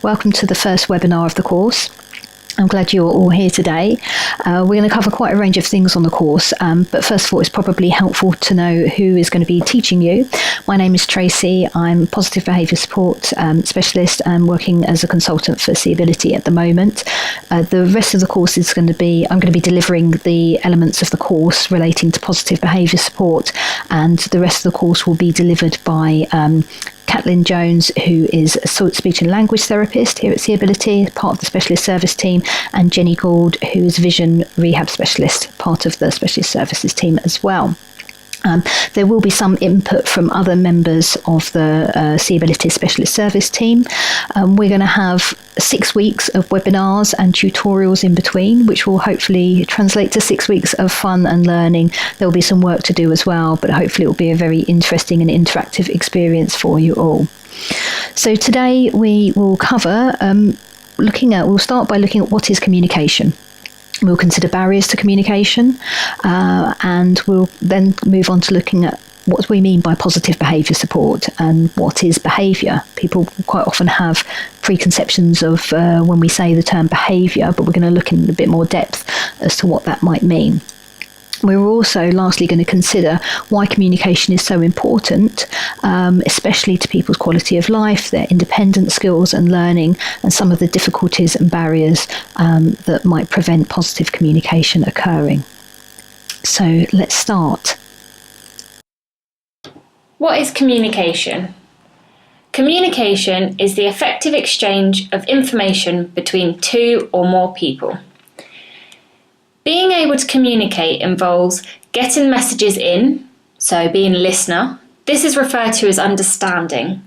Welcome to the first webinar of the course. I'm glad you're all here today. We're going to cover quite a range of things on the course, but first of all, it's probably helpful to know who is going to be teaching you. My name is Tracy. I'm a positive behaviour support specialist and working as a consultant for SeeAbility at the moment. The rest of the course is I'm going to be delivering the elements of the course relating to positive behaviour support, and the rest of the course will be delivered by Caitlin Jones, who is a speech and language therapist here at SeeAbility, part of the specialist service team, and Jenny Gould, who is vision rehab specialist, part of the specialist services team as well. There will be some input from other members of the SeeAbility specialist service team. We're going to have 6 weeks of webinars and tutorials in between, which will hopefully translate to 6 weeks of fun and learning. There will be some work to do as well, but hopefully it will be a very interesting and interactive experience for you all. So today we will cover, we'll start by looking at what is communication. We'll consider barriers to communication, and we'll then move on to looking at what we mean by positive behaviour support and what is behaviour. People quite often have preconceptions of when we say the term behaviour, but we're going to look in a bit more depth as to what that might mean. We're also lastly going to consider why communication is so important, especially to people's quality of life, their independent skills and learning, and some of the difficulties and barriers that might prevent positive communication occurring. So let's start. What is communication? Communication is the effective exchange of information between two or more people. Being able to communicate involves getting messages in, so being a listener. This is referred to as understanding.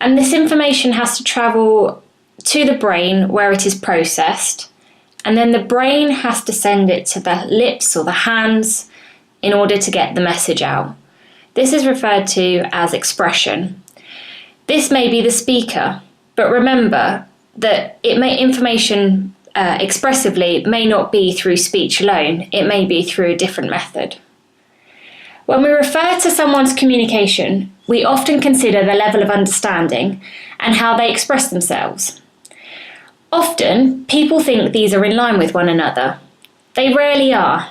And this information has to travel to the brain where it is processed, and then the brain has to send it to the lips or the hands in order to get the message out. This is referred to as expression. This may be the speaker, but remember that information expressively may not be through speech alone, it may be through a different method. When we refer to someone's communication, we often consider the level of understanding and how they express themselves. Often, people think these are in line with one another. They rarely are.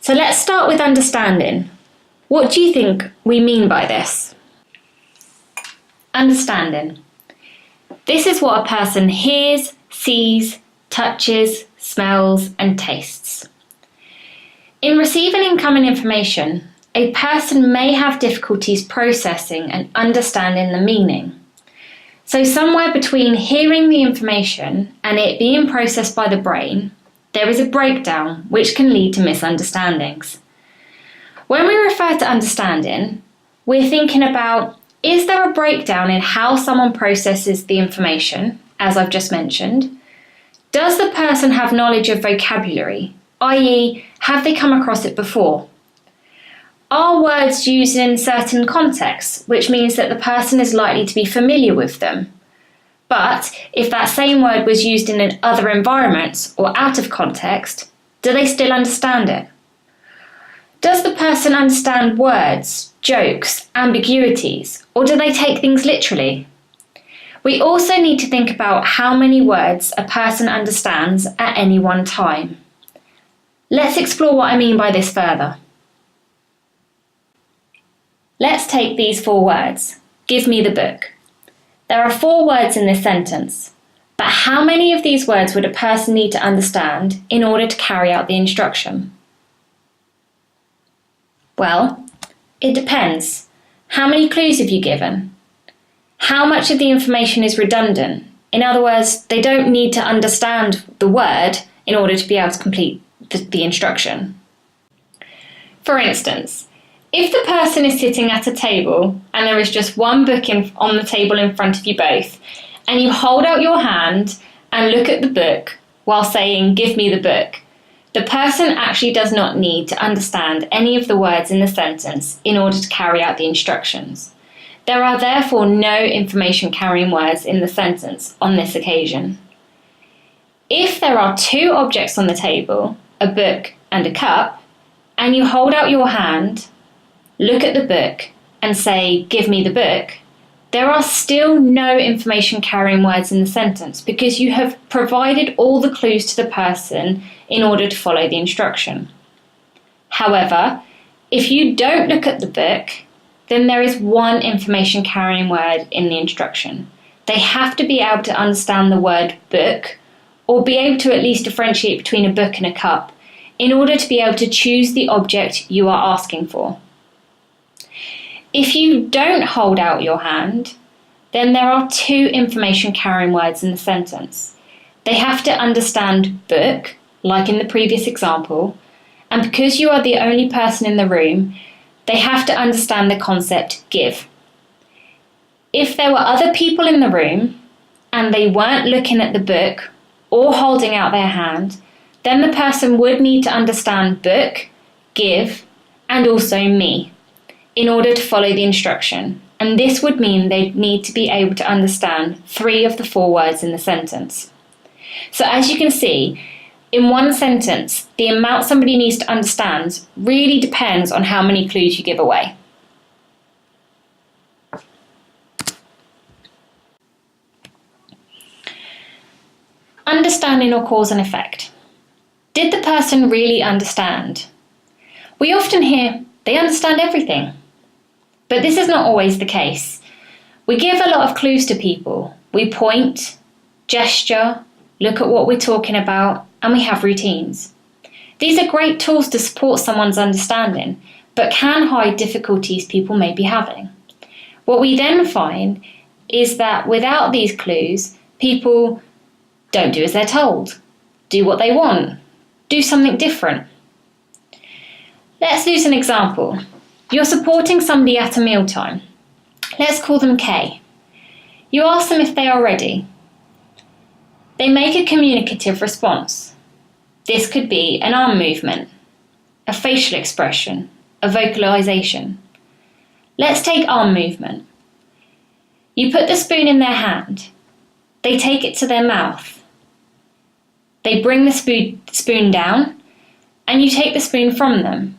So let's start with understanding. What do you think we mean by this? Understanding. This is what a person hears, sees, touches, smells, and tastes. In receiving incoming information, a person may have difficulties processing and understanding the meaning. So somewhere between hearing the information and it being processed by the brain, there is a breakdown which can lead to misunderstandings. When we refer to understanding, we're thinking about, is there a breakdown in how someone processes the information, as I've just mentioned? Does the person have knowledge of vocabulary, i.e., have they come across it before? Are words used in certain contexts, which means that the person is likely to be familiar with them? But if that same word was used in other environments or out of context, do they still understand it? Does the person understand words, jokes, ambiguities, or do they take things literally? We also need to think about how many words a person understands at any one time. Let's explore what I mean by this further. Let's take these 4 words. Give me the book. There are 4 words in this sentence, but how many of these words would a person need to understand in order to carry out the instruction? Well, it depends. How many clues have you given? How much of the information is redundant? In other words, they don't need to understand the word in order to be able to complete the instruction. For instance, if the person is sitting at a table and there is just one book on the table in front of you both, and you hold out your hand and look at the book while saying, "Give me the book," the person actually does not need to understand any of the words in the sentence in order to carry out the instructions. There are therefore no information carrying words in the sentence on this occasion. If there are 2 objects on the table, a book and a cup, and you hold out your hand, look at the book and say, "Give me the book," there are still no information carrying words in the sentence because you have provided all the clues to the person in order to follow the instruction. However, if you don't look at the book, then there is one information carrying word in the instruction. They have to be able to understand the word book, or be able to at least differentiate between a book and a cup, in order to be able to choose the object you are asking for. If you don't hold out your hand, then there are two information carrying words in the sentence. They have to understand book, like in the previous example, and because you are the only person in the room, they have to understand the concept give. If there were other people in the room and they weren't looking at the book or holding out their hand, then the person would need to understand book, give, and also me in order to follow the instruction. And this would mean they'd need to be able to understand 3 of the 4 words in the sentence. So as you can see, in one sentence, the amount somebody needs to understand really depends on how many clues you give away. Understanding or cause and effect. Did the person really understand? We often hear, they understand everything. But this is not always the case. We give a lot of clues to people. We point, gesture, look at what we're talking about, and we have routines. These are great tools to support someone's understanding, but can hide difficulties people may be having. What we then find is that without these clues, people don't do as they're told, do what they want, do something different. Let's use an example. You're supporting somebody at a mealtime. Let's call them K. You ask them if they are ready. They make a communicative response. This could be an arm movement, a facial expression, a vocalization. Let's take arm movement. You put the spoon in their hand. They take it to their mouth. They bring the spoon down, and you take the spoon from them.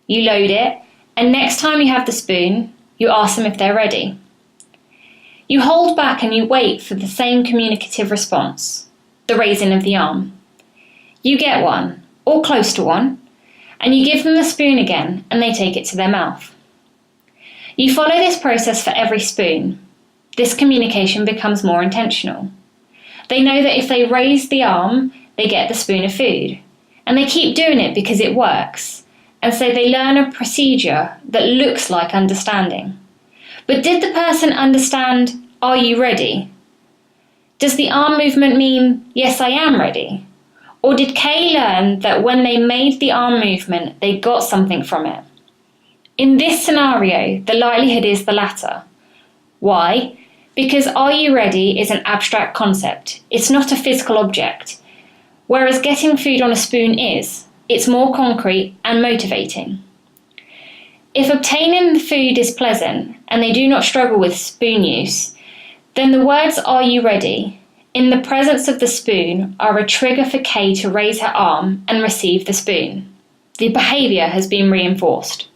You load it, and next time you have the spoon, you ask them if they're ready. You hold back and you wait for the same communicative response, the raising of the arm. You get one, or close to one, and you give them the spoon again, and they take it to their mouth. You follow this process for every spoon. This communication becomes more intentional. They know that if they raise the arm, they get the spoon of food, and they keep doing it because it works. And so they learn a procedure that looks like understanding. But did the person understand, are you ready? Does the arm movement mean, yes, I am ready? Or did Kay learn that when they made the arm movement, they got something from it? In this scenario, the likelihood is the latter. Why? Because are you ready is an abstract concept. It's not a physical object. Whereas getting food on a spoon is. It's more concrete and motivating. If obtaining the food is pleasant and they do not struggle with spoon use, then the words "Are you ready?" in the presence of the spoon are a trigger for Kay to raise her arm and receive the spoon. The behaviour has been reinforced.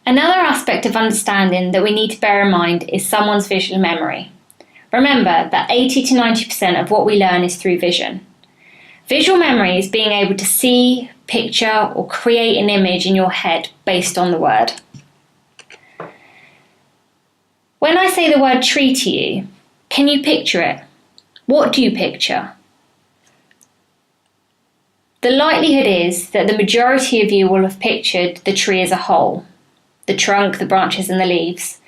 Another aspect of understanding that we need to bear in mind is someone's visual memory. Remember that 80 to 90% of what we learn is through vision. Visual memory is being able to see, picture, or create an image in your head based on the word. When I say the word tree to you, can you picture it? What do you picture? The likelihood is that the majority of you will have pictured the tree as a whole, the trunk, the branches, and the leaves.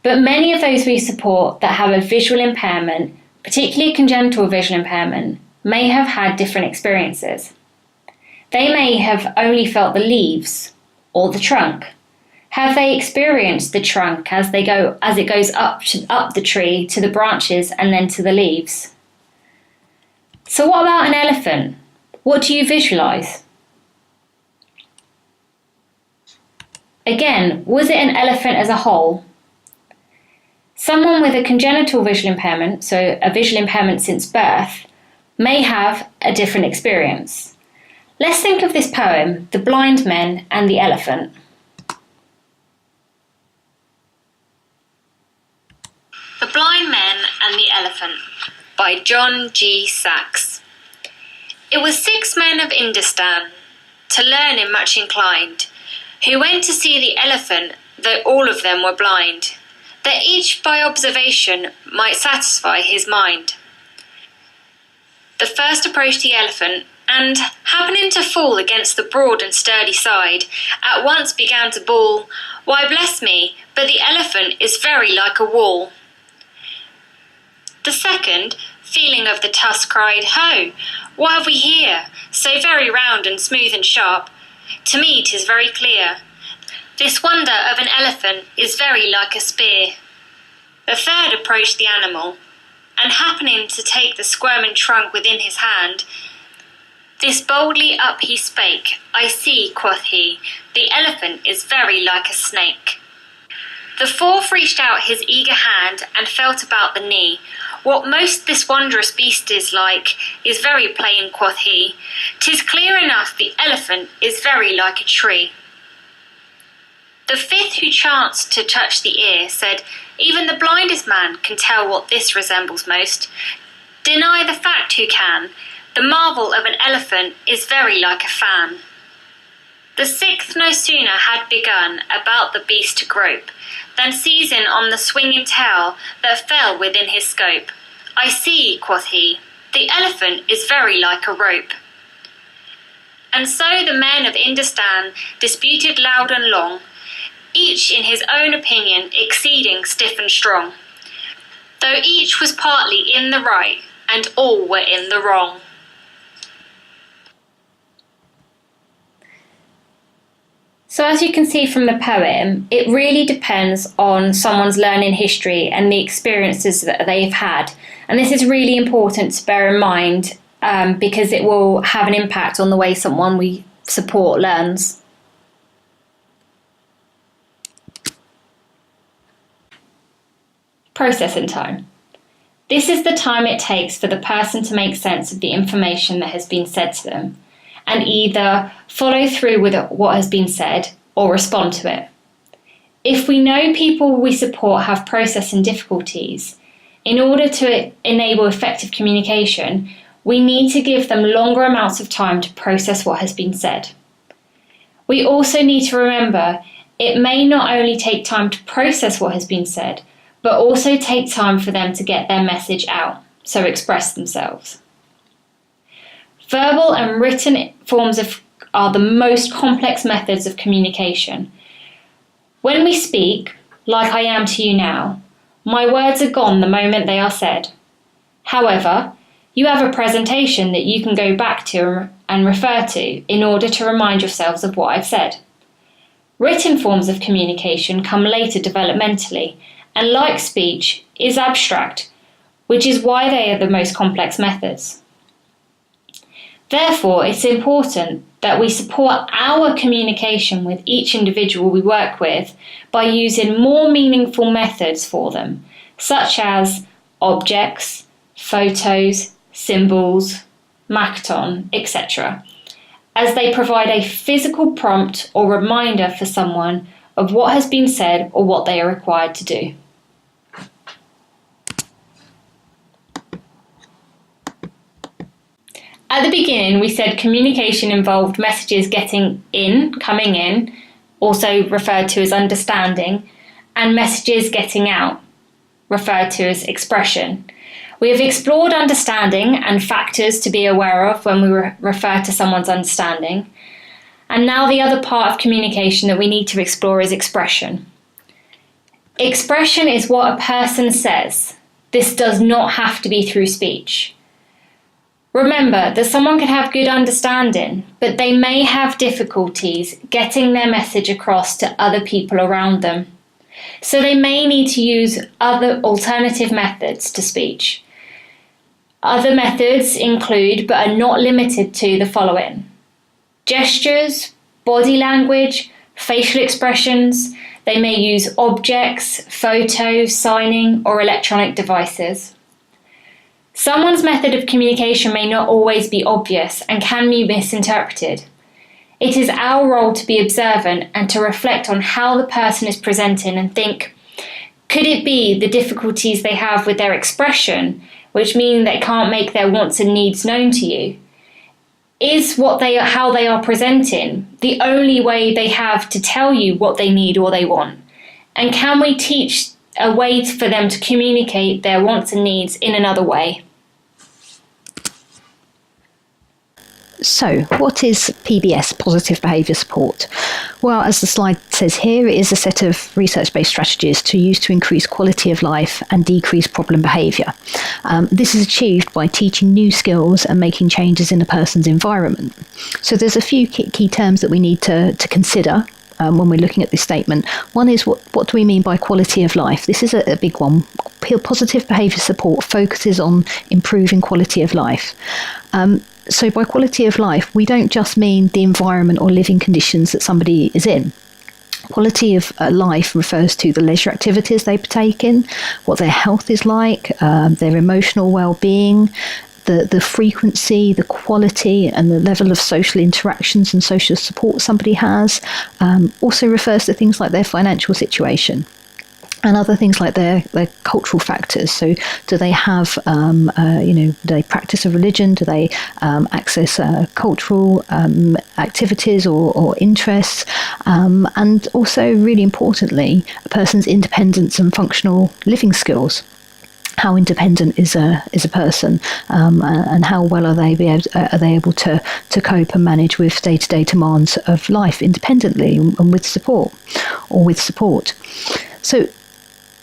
But many of those we support that have a visual impairment, particularly a congenital visual impairment, may have had different experiences. They may have only felt the leaves or the trunk. Have they experienced the trunk as it goes up the tree to the branches and then to the leaves? So what about an elephant? What do you visualise? Again, was it an elephant as a whole? Someone with a congenital visual impairment, so a visual impairment since birth, may have a different experience. Let's think of this poem, The Blind Men and the Elephant. Blind Men and the Elephant by John G. Sachs. It was 6 men of Industan, to learning much inclined, who went to see the elephant, though all of them were blind, that each by observation might satisfy his mind. The first approached the elephant, and, happening to fall against the broad and sturdy side, at once began to bawl, "Why, bless me, but the elephant is very like a wall." The second, feeling of the tusk, cried, "Ho! What have we here, so very round and smooth and sharp? To me 'tis very clear. This wonder of an elephant is very like a spear." The third approached the animal, and happening to take the squirming trunk within his hand, this boldly up he spake, "I see," quoth he, "the elephant is very like a snake." The fourth reached out his eager hand, and felt about the knee. "What most this wondrous beast is like, is very plain," quoth he. "'Tis clear enough the elephant is very like a tree." The fifth, who chanced to touch the ear, said, "Even the blindest man can tell what this resembles most. Deny the fact who can, the marvel of an elephant is very like a fan." The sixth no sooner had begun about the beast to grope, than seizing on the swinging tail that fell within his scope, "I see," quoth he, "the elephant is very like a rope." And so the men of Industan disputed loud and long, each in his own opinion exceeding stiff and strong, though each was partly in the right, and all were in the wrong. So as you can see from the poem, it really depends on someone's learning history and the experiences that they've had. And this is really important to bear in mind because it will have an impact on the way someone we support learns. Processing time. This is the time it takes for the person to make sense of the information that has been said to them, and either follow through with what has been said or respond to it. If we know people we support have processing difficulties, in order to enable effective communication, we need to give them longer amounts of time to process what has been said. We also need to remember it may not only take time to process what has been said, but also take time for them to get their message out, so express themselves. Verbal and written forms are the most complex methods of communication. When we speak, like I am to you now, my words are gone the moment they are said. However, you have a presentation that you can go back to and refer to in order to remind yourselves of what I've said. Written forms of communication come later developmentally, and like speech, is abstract, which is why they are the most complex methods. Therefore, it's important that we support our communication with each individual we work with by using more meaningful methods for them, such as objects, photos, symbols, Makaton, etc., as they provide a physical prompt or reminder for someone of what has been said or what they are required to do. At the beginning, we said communication involved messages coming in, also referred to as understanding, and messages getting out, referred to as expression. We have explored understanding and factors to be aware of when we refer to someone's understanding. And now the other part of communication that we need to explore is expression. Expression is what a person says. This does not have to be through speech. Remember that someone can have good understanding, but they may have difficulties getting their message across to other people around them. So they may need to use other alternative methods to speech. Other methods include, but are not limited to, the following: gestures, body language, facial expressions. They may use objects, photos, signing, or electronic devices. Someone's method of communication may not always be obvious and can be misinterpreted. It is our role to be observant and to reflect on how the person is presenting and think, Could it be the difficulties they have with their expression, which mean they can't make their wants and needs known to you? Is how they are presenting the only way they have to tell you what they need or they want? And can we teach a way for them to communicate their wants and needs in another way? So, what is PBS, positive behaviour support? Well, as the slide says here, it is a set of research-based strategies to use to increase quality of life and decrease problem behaviour. This is achieved by teaching new skills and making changes in a person's environment. So there's a few key terms that we need to consider when we're looking at this statement. One is, what do we mean by quality of life? This is a big one. Positive behaviour support focuses on improving quality of life. So by quality of life, we don't just mean the environment or living conditions that somebody is in. Quality of life refers to the leisure activities they partake in, what their health is like, their emotional well-being, the frequency, the quality and the level of social interactions and social support somebody has. Also refers to things like their financial situation and other things like their cultural factors. So do they have, do they practice a religion? Do they access cultural activities or interests? And also, really importantly, a person's independence and functional living skills. How independent is a person, and how well are they able to cope and manage with day-to-day demands of life independently and with support. So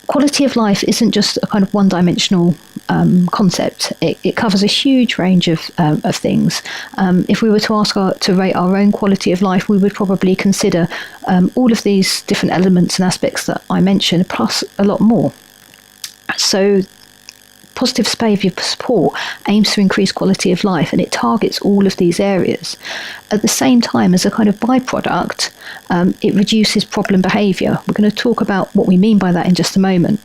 quality of life isn't just a kind of one-dimensional concept. It covers a huge range of things. If we were to rate our own quality of life, we would probably consider all of these different elements and aspects that I mentioned, plus a lot more. So positive behaviour support aims to increase quality of life, and it targets all of these areas. At the same time, as a kind of byproduct, it reduces problem behaviour. We're going to talk about what we mean by that in just a moment.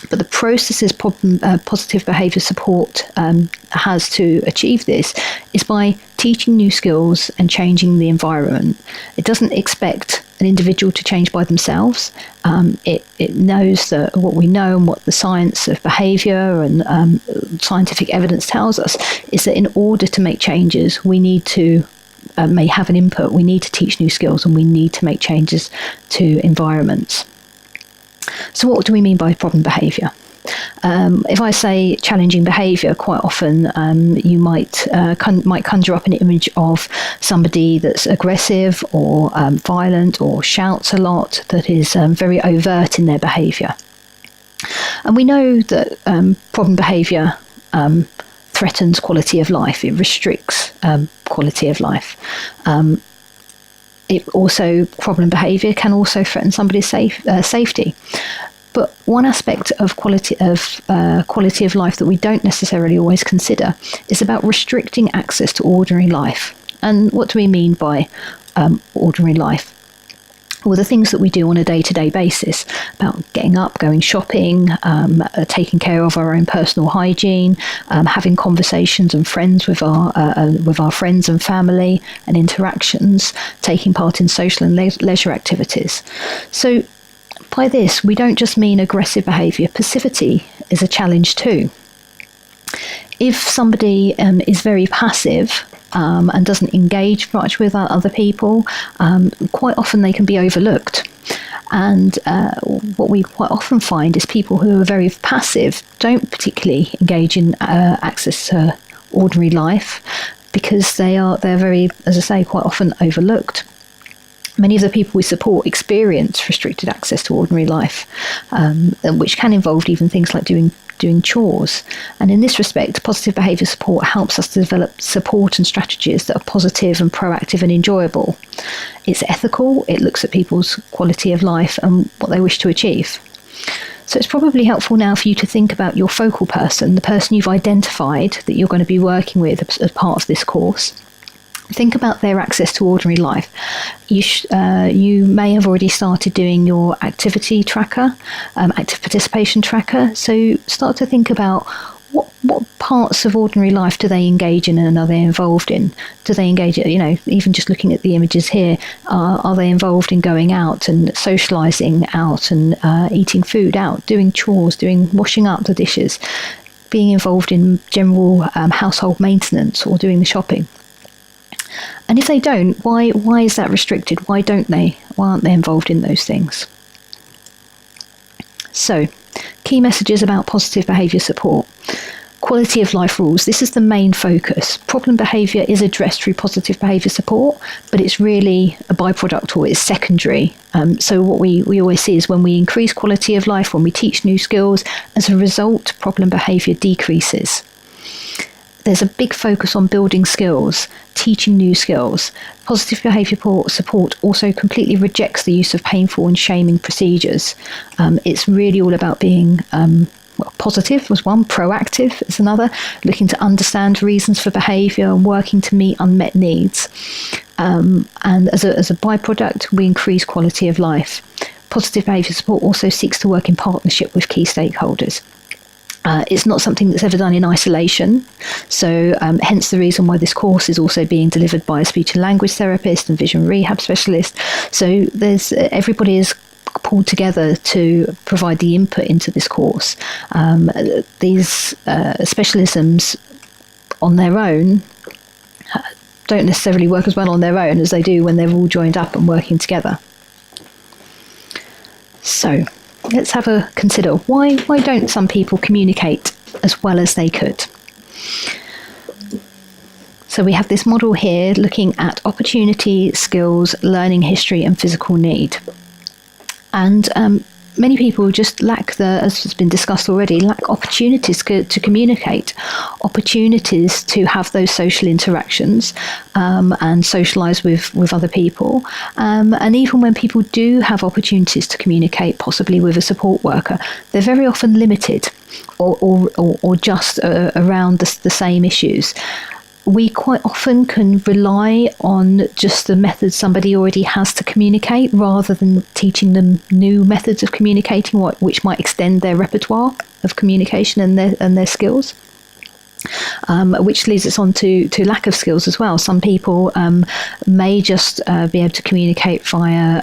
But the processes positive behaviour support has to achieve this is by teaching new skills and changing the environment. It doesn't expect an individual to change by themselves. It knows that what we know and what the science of behaviour and scientific evidence tells us is that in order to make changes, we need to may have an input, we need to teach new skills, and we need to make changes to environments. So what do we mean by problem behaviour? If I say challenging behaviour, quite often you might conjure up an image of somebody that's aggressive or violent or shouts a lot, that is very overt in their behaviour. And we know that problem behaviour threatens quality of life. It restricts quality of life. Problem behaviour can also threaten somebody's safety. But one aspect of quality of life that we don't necessarily always consider is about restricting access to ordinary life. And what do we mean by ordinary life? Well, the things that we do on a day-to-day basis, about getting up, going shopping, taking care of our own personal hygiene, having conversations and friends with our friends and family and interactions, taking part in social and leisure activities. So by this, we don't just mean aggressive behaviour. Passivity is a challenge too. If somebody is very passive and doesn't engage much with other people, quite often they can be overlooked. And what we quite often find is people who are very passive don't particularly engage in access to ordinary life, because they're very, as I say, quite often overlooked. Many of the people we support experience restricted access to ordinary life, which can involve even things like doing chores. And in this respect, positive behaviour support helps us to develop support and strategies that are positive and proactive and enjoyable. It's ethical, it looks at people's quality of life and what they wish to achieve. So it's probably helpful now for you to think about your focal person, the person you've identified that you're going to be working with as part of this course. Think about their access to ordinary life. You may have already started doing your activity tracker, active participation tracker. So start to think about what parts of ordinary life do they engage in and are they involved in? Do they engage, even just looking at the images here, are they involved in going out and socialising out and eating food out, doing chores, washing up the dishes, being involved in general household maintenance or doing the shopping? And if they don't, why is that restricted? Why don't they? Why aren't they involved in those things? So, key messages about positive behaviour support. Quality of life rules. This is the main focus. Problem behaviour is addressed through positive behaviour support, but it's really a byproduct, or it's secondary. So what we always see is when we increase quality of life, when we teach new skills, as a result, problem behaviour decreases. There's a big focus on building skills, teaching new skills. Positive behaviour support also completely rejects the use of painful and shaming procedures. It's really all about being positive was one, proactive is another, looking to understand reasons for behaviour and working to meet unmet needs. And as a byproduct, we increase quality of life. Positive behaviour support also seeks to work in partnership with key stakeholders. It's not something that's ever done in isolation, so hence the reason why this course is also being delivered by a speech and language therapist and vision rehab specialist. So there's everybody is pulled together to provide the input into this course. These specialisms on their own don't necessarily work as well on their own as they do when they're all joined up and working together. So let's have a consider. Why don't some people communicate as well as they could? So we have this model here looking at opportunity, skills, learning history and physical need. And many people just lack as has been discussed already, lack opportunities to communicate, opportunities to have those social interactions and socialise with other people. And even when people do have opportunities to communicate, possibly with a support worker, they're very often limited or just around the same issues. We quite often can rely on just the methods somebody already has to communicate rather than teaching them new methods of communicating, which might extend their repertoire of communication and their skills. Which leads us on to lack of skills as well. Some people may just be able to communicate via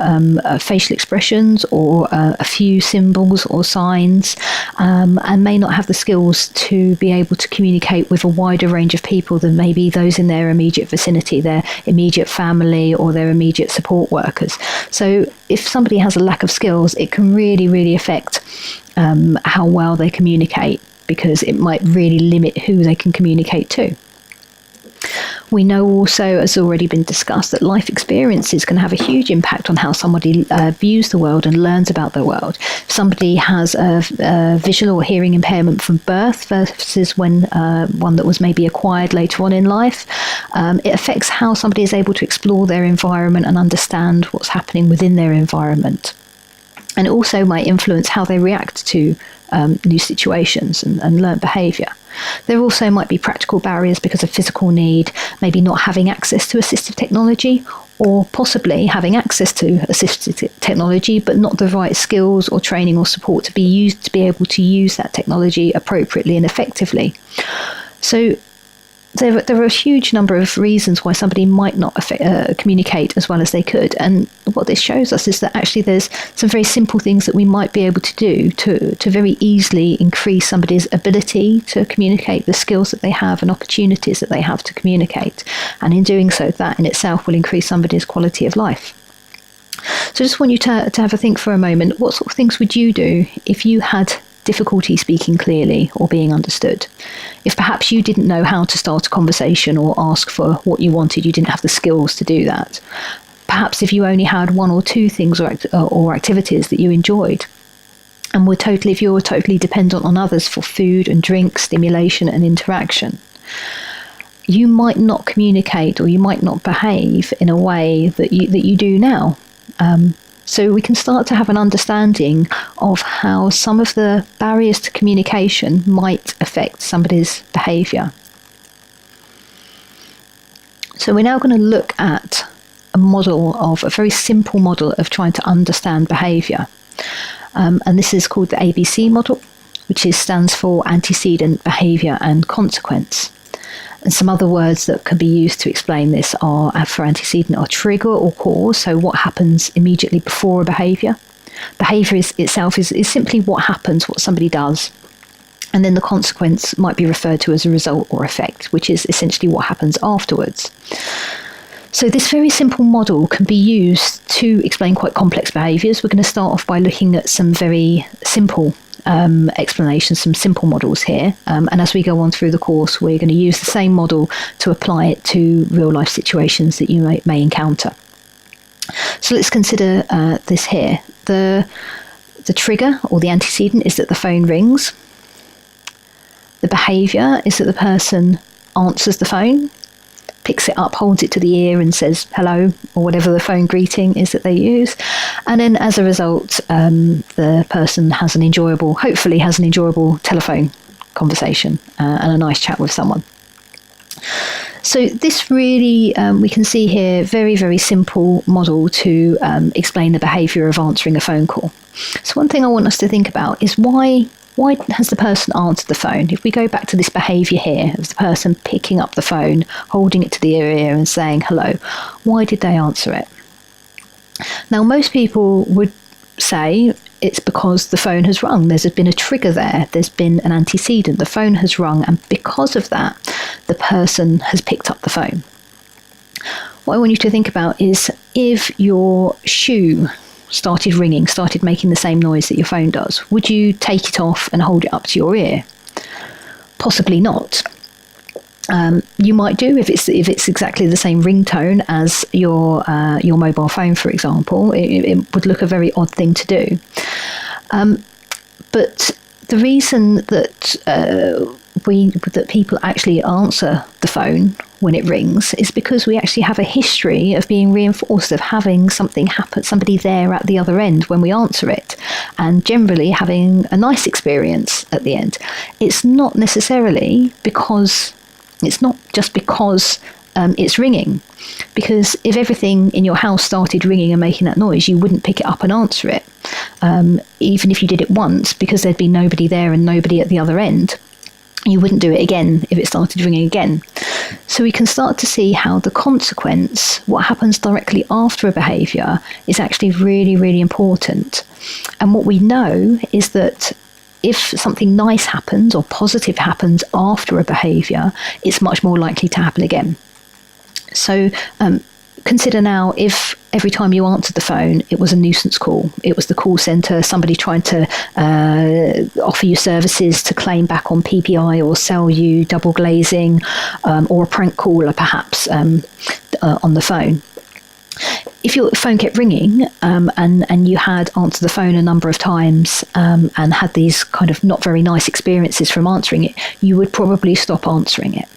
facial expressions or a few symbols or signs, and may not have the skills to be able to communicate with a wider range of people than maybe those in their immediate vicinity, their immediate family or their immediate support workers. So if somebody has a lack of skills, it can really, really affect how well they communicate, because it might really limit who they can communicate to. We know also, as already been discussed, that life experiences can have a huge impact on how somebody views the world and learns about the world. If somebody has a visual or hearing impairment from birth versus when one that was maybe acquired later on in life, it affects how somebody is able to explore their environment and understand what's happening within their environment. And it also might influence how they react to new situations and learnt behaviour. There also might be practical barriers because of physical need, maybe not having access to assistive technology, or possibly having access to assistive technology but not the right skills or training or support to be able to use that technology appropriately and effectively. So there are a huge number of reasons why somebody might not communicate as well as they could. And what this shows us is that actually there's some very simple things that we might be able to do to very easily increase somebody's ability to communicate, the skills that they have and opportunities that they have to communicate. And in doing so, that in itself will increase somebody's quality of life. So I just want you to have a think for a moment. What sort of things would you do if you had difficulty speaking clearly or being understood? If perhaps you didn't know how to start a conversation or ask for what you wanted, you didn't have the skills to do that. Perhaps if you only had one or two things or activities that you enjoyed, and if you were totally dependent on others for food and drink, stimulation and interaction, you might not communicate or you might not behave in a way that you do now. So we can start to have an understanding of how some of the barriers to communication might affect somebody's behaviour. So we're now going to look at a very simple model of trying to understand behaviour. And this is called the ABC model. which stands for antecedent, behaviour and consequence. And some other words that can be used to explain this are, for antecedent, are trigger or cause, so what happens immediately before a behaviour. Behaviour itself is simply what happens, what somebody does. And then the consequence might be referred to as a result or effect, which is essentially what happens afterwards. So this very simple model can be used to explain quite complex behaviours. We're going to start off by looking at some very simple explanations, some simple models here. And as we go on through the course, we're going to use the same model to apply it to real life situations that you may encounter. So let's consider this here. The trigger or the antecedent is that the phone rings. The behaviour is that the person answers the phone, picks it up, holds it to the ear and says hello, or whatever the phone greeting is that they use. And then as a result, the person hopefully has an enjoyable telephone conversation and a nice chat with someone. So this really, we can see here, very, very simple model to explain the behaviour of answering a phone call. So one thing I want us to think about is why has the person answered the phone? If we go back to this behaviour here of the person picking up the phone, holding it to the ear and saying hello, why did they answer it? Now, most people would say it's because the phone has rung. There's been a trigger there. There's been an antecedent. The phone has rung, and because of that, the person has picked up the phone. What I want you to think about is if your shoe started ringing, started making the same noise that your phone does, would you take it off and hold it up to your ear? Possibly not. You might do if it's exactly the same ringtone as your mobile phone, for example. It would look a very odd thing to do. But the reason that people actually answer the phone when it rings is because we actually have a history of being reinforced, of having something happen, somebody there at the other end when we answer it, and generally having a nice experience at the end. It's not just because it's ringing, because if everything in your house started ringing and making that noise, you wouldn't pick it up and answer it, even if you did it once, because there'd be nobody there and nobody at the other end. You wouldn't do it again if it started ringing again. So we can start to see how the consequence, what happens directly after a behaviour, is actually really, really important. And what we know is that if something nice happens or positive happens after a behaviour, it's much more likely to happen again. So consider now if every time you answered the phone, it was a nuisance call. It was the call centre, somebody trying to offer you services to claim back on PPI or sell you double glazing, or a prank caller perhaps on the phone. If your phone kept ringing and you had answered the phone a number of times and had these kind of not very nice experiences from answering it, you would probably stop answering it.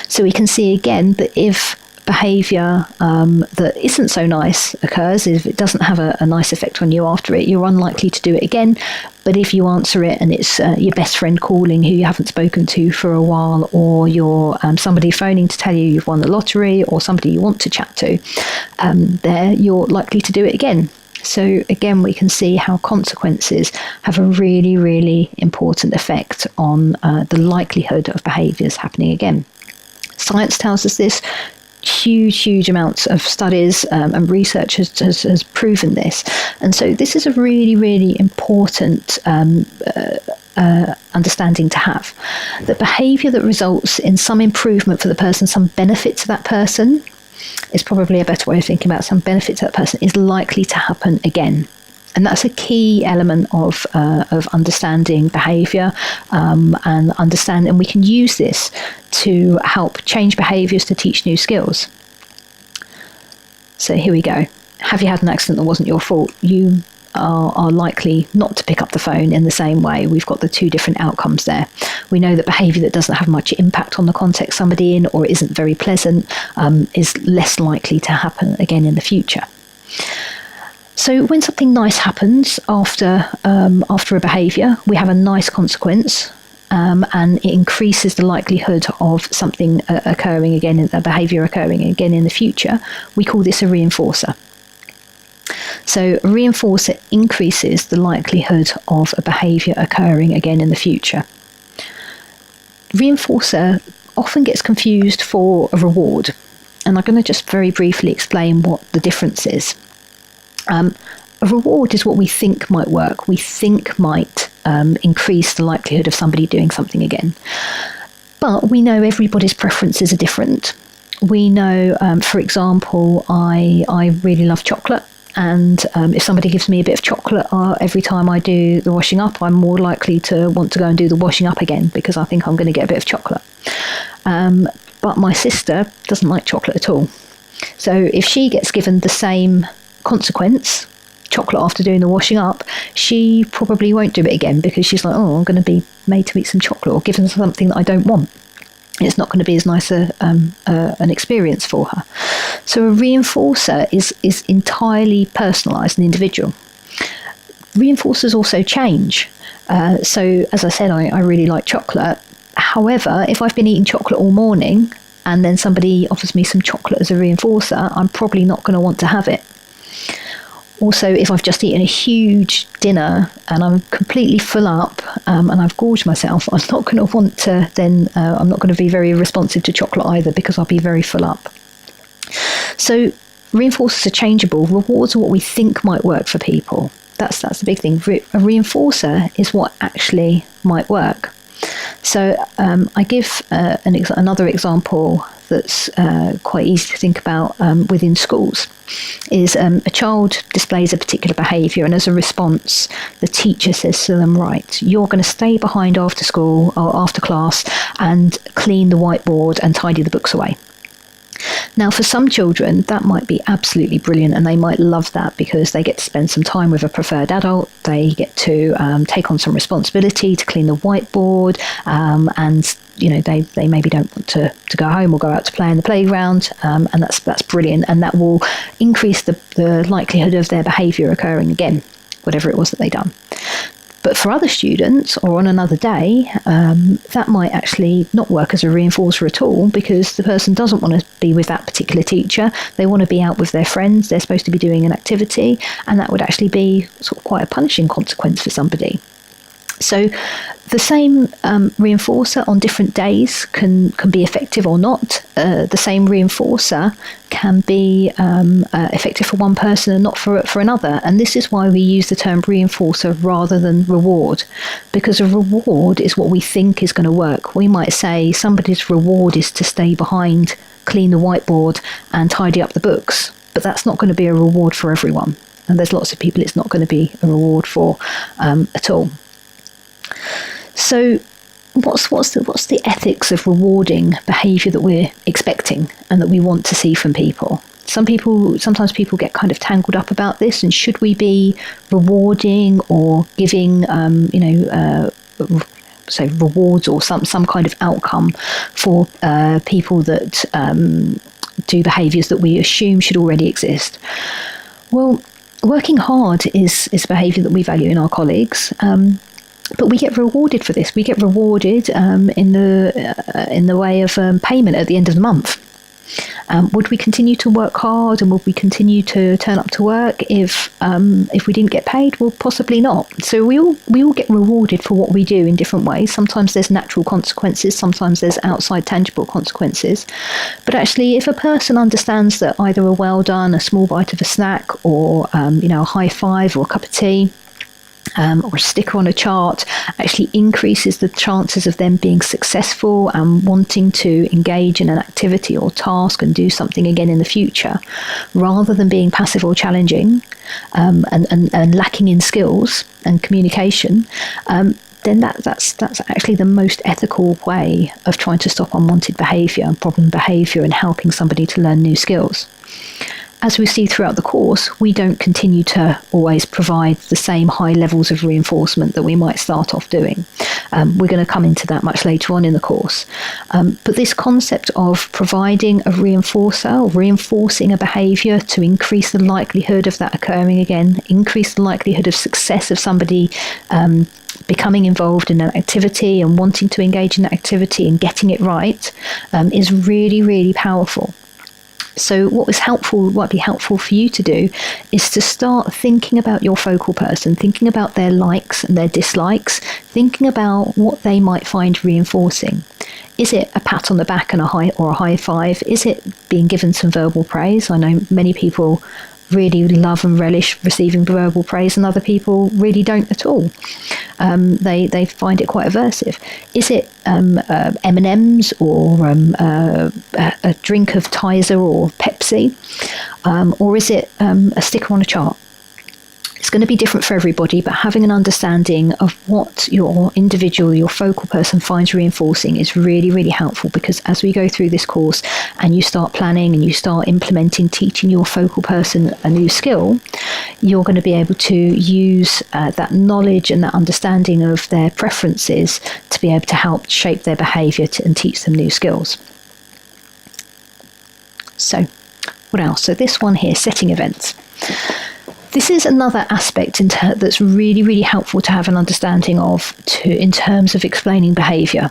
So we can see again that if behaviour that isn't so nice occurs, if it doesn't have a nice effect on you after it, you're unlikely to do it again. But if you answer it and it's your best friend calling who you haven't spoken to for a while, or you're somebody phoning to tell you you've won the lottery, or somebody you want to chat to, there you're likely to do it again. So again, we can see how consequences have a really, really important effect on the likelihood of behaviours happening again. Science tells us this. Huge amounts of studies and research has proven this. And so this is a really, really important understanding to have. The behaviour that results in some improvement for the person, some benefit to that person, is probably a better way of thinking about some benefit to that person, is likely to happen again. And that's a key element of understanding behaviour and we can use this to help change behaviours, to teach new skills. So here we go. Have you had an accident that wasn't your fault? You are likely not to pick up the phone in the same way. We've got the two different outcomes there. We know that behaviour that doesn't have much impact on the context somebody in, or isn't very pleasant, is less likely to happen again in the future. So when something nice happens after a behaviour, we have a nice consequence, and it increases the likelihood of something occurring again, a behaviour occurring again in the future. We call this a reinforcer. So a reinforcer increases the likelihood of a behaviour occurring again in the future. Reinforcer often gets confused for a reward, and I'm going to just very briefly explain what the difference is. A reward is what we think might work, we think might increase the likelihood of somebody doing something again. But we know everybody's preferences are different. We know, for example, I really love chocolate. And if somebody gives me a bit of chocolate every time I do the washing up, I'm more likely to want to go and do the washing up again because I think I'm going to get a bit of chocolate. But my sister doesn't like chocolate at all. So if she gets given the same consequence, chocolate after doing the washing up, she probably won't do it again because she's like, oh, I'm going to be made to eat some chocolate or given something that I don't want. It's not going to be as nice an experience for her. So a reinforcer is entirely personalised and individual. Reinforcers also change. So as I said, I really like chocolate. However, if I've been eating chocolate all morning and then somebody offers me some chocolate as a reinforcer, I'm probably not going to want to have it. Also, if I've just eaten a huge dinner and I'm completely full up and I've gorged myself, I'm not going to want to then, I'm not going to be very responsive to chocolate either because I'll be very full up. So reinforcers are changeable. Rewards are what we think might work for people. That's the big thing. A reinforcer is what actually might work. So I give another example that's quite easy to think about within schools. Is a child displays a particular behaviour, and as a response, the teacher says to them, right, you're going to stay behind after school or after class and clean the whiteboard and tidy the books away. Now, for some children, that might be absolutely brilliant, and they might love that because they get to spend some time with a preferred adult. They get to take on some responsibility to clean the whiteboard, and they maybe don't want to go home or go out to play in the playground, and that's brilliant, and that will increase the likelihood of their behaviour occurring again, whatever it was that they done. But for other students, or on another day, that might actually not work as a reinforcer at all because the person doesn't want to be with that particular teacher. They want to be out with their friends. They're supposed to be doing an activity, and that would actually be sort of quite a punishing consequence for somebody. So the same reinforcer on different days can be effective or not. The same reinforcer can be effective for one person and not for another. And this is why we use the term reinforcer rather than reward, because a reward is what we think is going to work. We might say somebody's reward is to stay behind, clean the whiteboard and tidy up the books, but that's not going to be a reward for everyone. And there's lots of people it's not going to be a reward for at all. So what's the ethics of rewarding behaviour that we're expecting and that we want to see from people? Sometimes people get kind of tangled up about this, and should we be rewarding or giving say rewards or some kind of outcome for people that do behaviours that we assume should already exist? Well, working hard is a behaviour that we value in our colleagues. But we get rewarded for this. We get rewarded in the way of payment at the end of the month. Would we continue to work hard, and would we continue to turn up to work if we didn't get paid? Well, possibly not. So we all get rewarded for what we do in different ways. Sometimes there's natural consequences. Sometimes there's outside tangible consequences. But actually, if a person understands that either a well done, a small bite of a snack, or a high five or a cup of tea, or a sticker on a chart actually increases the chances of them being successful and wanting to engage in an activity or task and do something again in the future, rather than being passive or challenging and lacking in skills and communication, then that's actually the most ethical way of trying to stop unwanted behaviour and problem behaviour and helping somebody to learn new skills. As we see throughout the course, we don't continue to always provide the same high levels of reinforcement that we might start off doing. We're going to come into that much later on in the course. But this concept of providing a reinforcer or reinforcing a behaviour to increase the likelihood of that occurring again, increase the likelihood of success of somebody becoming involved in an activity and wanting to engage in that activity and getting it right, is really, really powerful. So what would be helpful for you to do is to start thinking about your focal person, thinking about their likes and their dislikes, thinking about what they might find reinforcing. Is it a pat on the back and a high five? Is it being given some verbal praise? I know many people really love and relish receiving verbal praise, and other people really don't at all. They find it quite aversive. Is it M&Ms or a drink of Tizer or Pepsi, or is it a sticker on a chart? It's going to be different for everybody, but having an understanding of what your focal person finds reinforcing is really, really helpful, because as we go through this course and you start planning and you start implementing, teaching your focal person a new skill, you're going to be able to use that knowledge and that understanding of their preferences to be able to help shape their behaviour and teach them new skills. So, what else? So this one here, setting events. This is another aspect that's really, really helpful to have an understanding of in terms of explaining behaviour.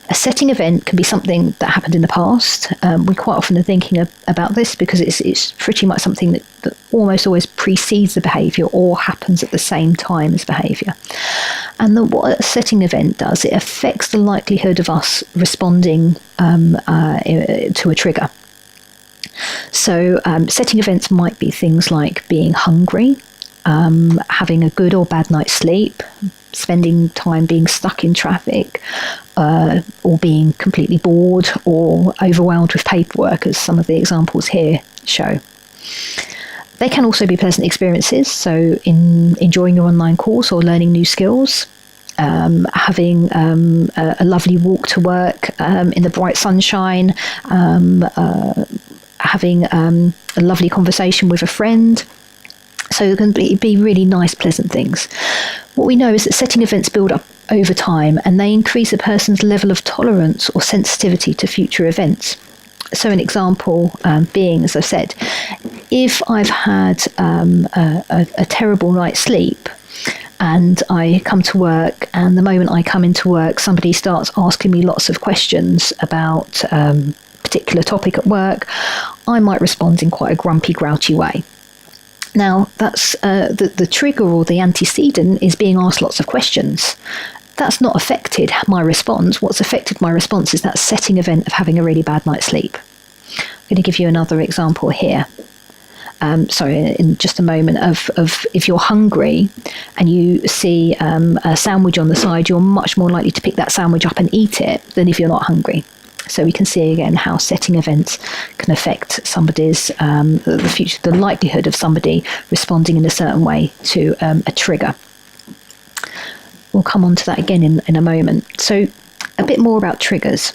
A setting event can be something that happened in the past. We quite often are thinking about this because it's pretty much something that almost always precedes the behaviour or happens at the same time as behaviour. And what a setting event does, it affects the likelihood of us responding to a trigger. So setting events might be things like being hungry, having a good or bad night's sleep, spending time being stuck in traffic, or being completely bored or overwhelmed with paperwork, as some of the examples here show. They can also be pleasant experiences, so in enjoying your online course or learning new skills, having a lovely walk to work in the bright sunshine, having a lovely conversation with a friend. So it can be really nice, pleasant things. What we know is that setting events build up over time, and they increase a person's level of tolerance or sensitivity to future events. So an example being, as I said, if I've had a terrible night's sleep and I come to work, and the moment I come into work, somebody starts asking me lots of questions about particular topic at work, I might respond in quite a grumpy, grouchy way. Now, that's the trigger or the antecedent is being asked lots of questions. That's not affected my response. What's affected my response is that setting event of having a really bad night's sleep. I'm going to give you another example here. In just a moment, of if you're hungry and you see a sandwich on the side, you're much more likely to pick that sandwich up and eat it than if you're not hungry. So we can see again how setting events can affect somebody's the likelihood of somebody responding in a certain way to a trigger. We'll come on to that again in a moment. So a bit more about triggers.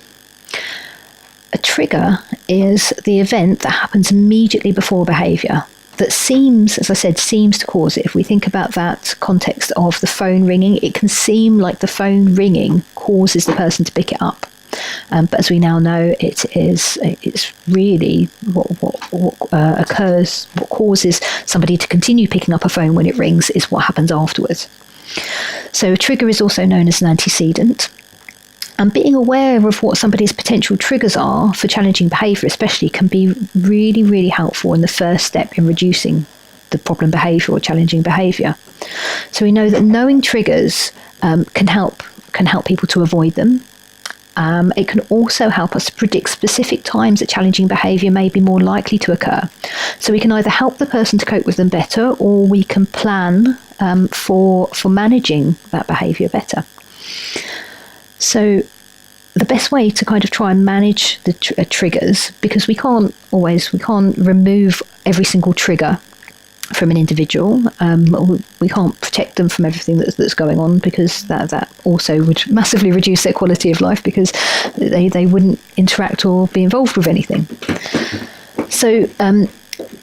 A trigger is the event that happens immediately before behaviour that seems, as I said, to cause it. If we think about that context of the phone ringing, it can seem like the phone ringing causes the person to pick it up. But as we now know, it's really what occurs, what causes somebody to continue picking up a phone when it rings is what happens afterwards. So a trigger is also known as an antecedent. And being aware of what somebody's potential triggers are for challenging behaviour especially can be really, really helpful in the first step in reducing the problem behaviour or challenging behaviour. So we know that knowing triggers can help people to avoid them. It can also help us to predict specific times that challenging behaviour may be more likely to occur. So we can either help the person to cope with them better, or we can plan for managing that behaviour better. So the best way to kind of try and manage the triggers, because we can't remove every single trigger from an individual. We can't protect them from everything that's going on, because that also would massively reduce their quality of life, because they wouldn't interact or be involved with anything. So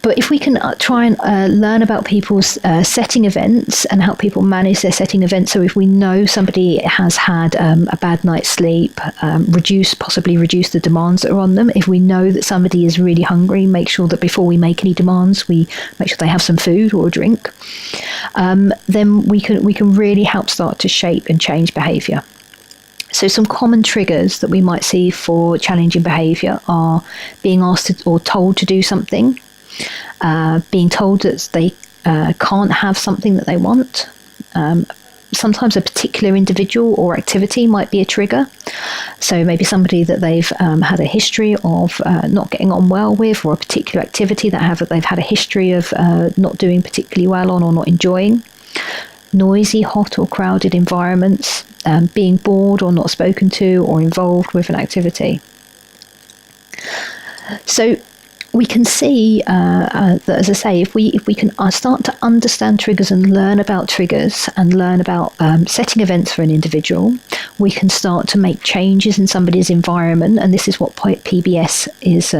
but if we can try and learn about people's setting events and help people manage their setting events, so if we know somebody has had a bad night's sleep, possibly reduce the demands that are on them. If we know that somebody is really hungry, make sure that before we make any demands, we make sure they have some food or a drink. Then we can really help start to shape and change behaviour. So some common triggers that we might see for challenging behaviour are being asked or told to do something, being told that they can't have something that they want. Sometimes a particular individual or activity might be a trigger. So maybe somebody that they've had a history of not getting on well with, or a particular activity that they've had a history of not doing particularly well on or not enjoying. Noisy, hot or crowded environments, being bored or not spoken to or involved with an activity. So we can see that, as I say, if we can start to understand triggers and learn about triggers and learn about setting events for an individual, we can start to make changes in somebody's environment. And this is what PBS is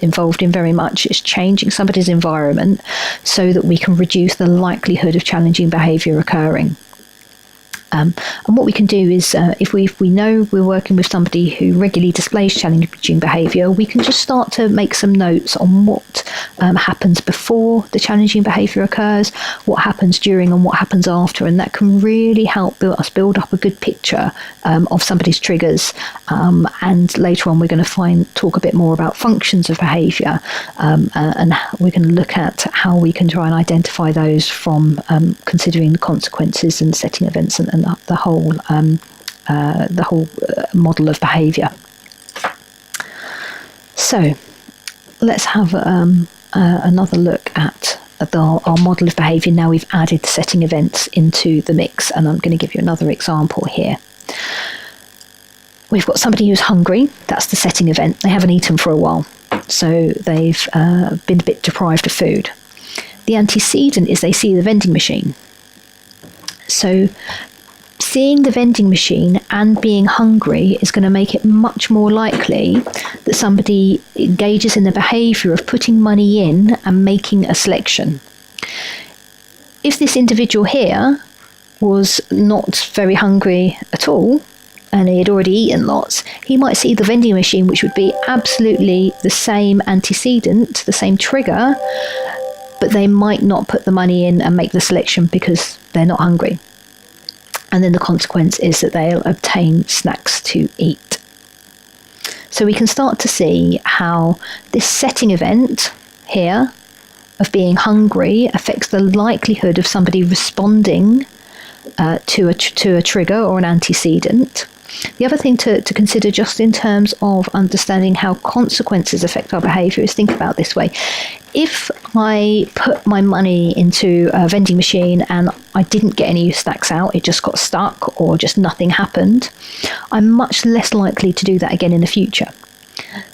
involved in very much, is changing somebody's environment so that we can reduce the likelihood of challenging behaviour occurring. And what we can do is, if we know we're working with somebody who regularly displays challenging behaviour, we can just start to make some notes on what happens before the challenging behaviour occurs, what happens during and what happens after, and that can really help us build up a good picture of somebody's triggers. And later on we're going to talk a bit more about functions of behaviour, and we're going to look at how we can try and identify those from considering the consequences and setting events and the whole model of behaviour. So let's have another look at our model of behaviour. Now we've added setting events into the mix, and I'm going to give you another example here. We've got somebody who's hungry. That's the setting event. They haven't eaten for a while, so they've been a bit deprived of food. The antecedent is they see the vending machine. So seeing the vending machine and being hungry is going to make it much more likely that somebody engages in the behaviour of putting money in and making a selection. If this individual here was not very hungry at all, and he had already eaten lots, he might see the vending machine, which would be absolutely the same antecedent, the same trigger, but they might not put the money in and make the selection because they're not hungry. And then the consequence is that they'll obtain snacks to eat. So we can start to see how this setting event here of being hungry affects the likelihood of somebody responding to a trigger or an antecedent. The other thing to consider, just in terms of understanding how consequences affect our behaviour, is think about this way. If I put my money into a vending machine and I didn't get any snacks out, it just got stuck or just nothing happened, I'm much less likely to do that again in the future.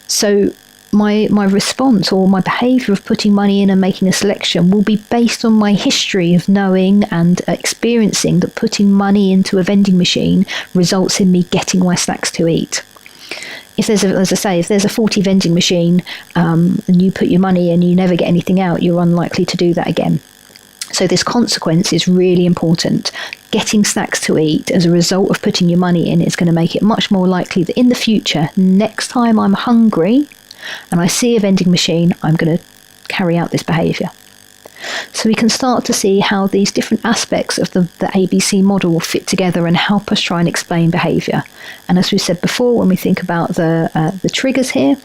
So my response or my behaviour of putting money in and making a selection will be based on my history of knowing and experiencing that putting money into a vending machine results in me getting my snacks to eat. If there's if there's a 40 vending machine and you put your money in, you never get anything out, you're unlikely to do that again. So this consequence is really important. Getting snacks to eat as a result of putting your money in is going to make it much more likely that in the future, next time I'm hungry and I see a vending machine, I'm going to carry out this behaviour. So we can start to see how these different aspects of the ABC model will fit together and help us try and explain behaviour. And as we said before, when we think about the triggers here,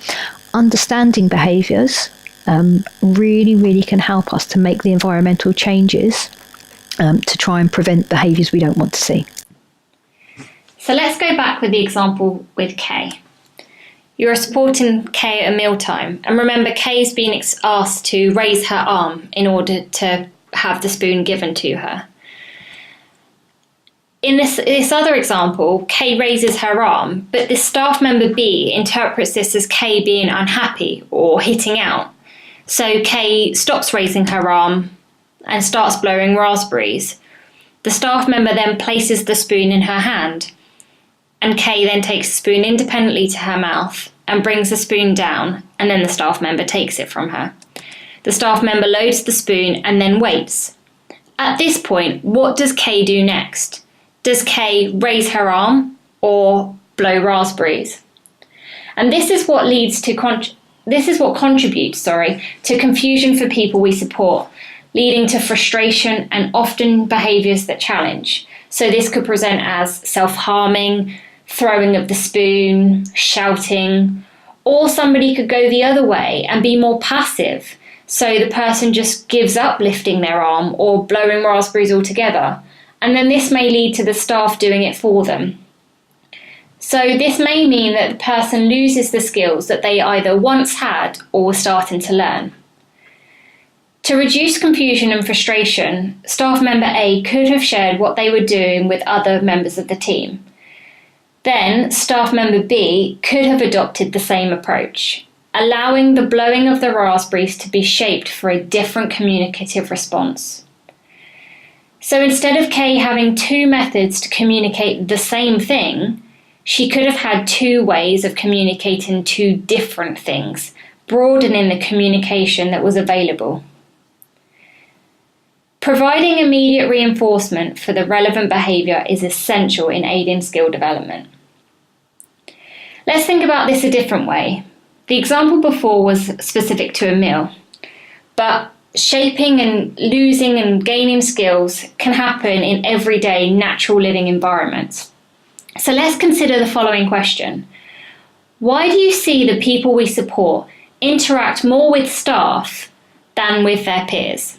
understanding behaviours really can help us to make the environmental changes to try and prevent behaviours we don't want to see. So let's go back with the example with Kay. You're supporting Kay at a mealtime, and remember Kay's been asked to raise her arm in order to have the spoon given to her. In this other example, Kay raises her arm, but the staff member B interprets this as Kay being unhappy or hitting out. So Kay stops raising her arm and starts blowing raspberries. The staff member then places the spoon in her hand, and Kay then takes the spoon independently to her mouth and brings the spoon down, and then the staff member takes it from her. The staff member loads the spoon and then waits. At this point, what does Kay do next? Does Kay raise her arm or blow raspberries? And this is what contributes to confusion for people we support, leading to frustration and often behaviours that challenge. So this could present as self-harming, throwing of the spoon, shouting, or somebody could go the other way and be more passive. So the person just gives up lifting their arm or blowing raspberries altogether. And then this may lead to the staff doing it for them. So this may mean that the person loses the skills that they either once had or were starting to learn. To reduce confusion and frustration, staff member A could have shared what they were doing with other members of the team. Then staff member B could have adopted the same approach, allowing the blowing of the raspberries to be shaped for a different communicative response. So instead of Kay having two methods to communicate the same thing, she could have had two ways of communicating two different things, broadening the communication that was available. Providing immediate reinforcement for the relevant behaviour is essential in aiding skill development. Let's think about this a different way. The example before was specific to a meal, but shaping and losing and gaining skills can happen in everyday natural living environments. So let's consider the following question. Why do you see the people we support interact more with staff than with their peers?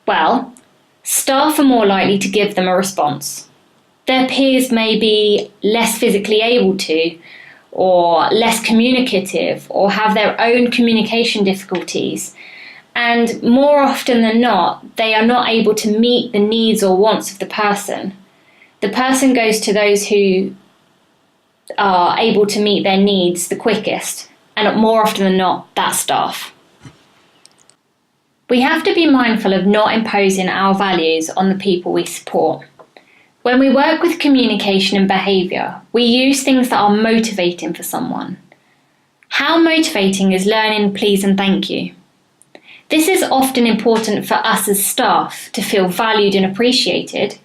Well, staff are more likely to give them a response. Their peers may be less physically able to, or less communicative, or have their own communication difficulties. And more often than not, they are not able to meet the needs or wants of the person. The person goes to those who are able to meet their needs the quickest, and more often than not, that's staff. We have to be mindful of not imposing our values on the people we support. When we work with communication and behaviour, we use things that are motivating for someone. How motivating is learning please and thank you? This is often important for us as staff to feel valued and appreciated,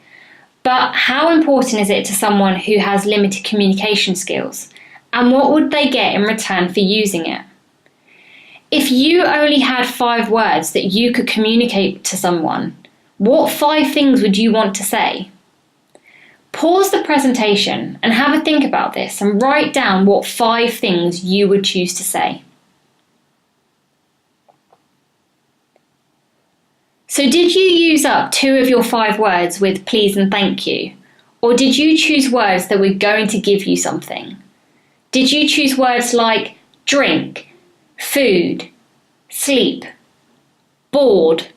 but how important is it to someone who has limited communication skills? And what would they get in return for using it? If you only had 5 words that you could communicate to someone, what 5 things would you want to say? Pause the presentation and have a think about this and write down what 5 things you would choose to say. So did you use up 2 of your 5 words with please and thank you? Or did you choose words that were going to give you something? Did you choose words like drink, food, sleep, bored?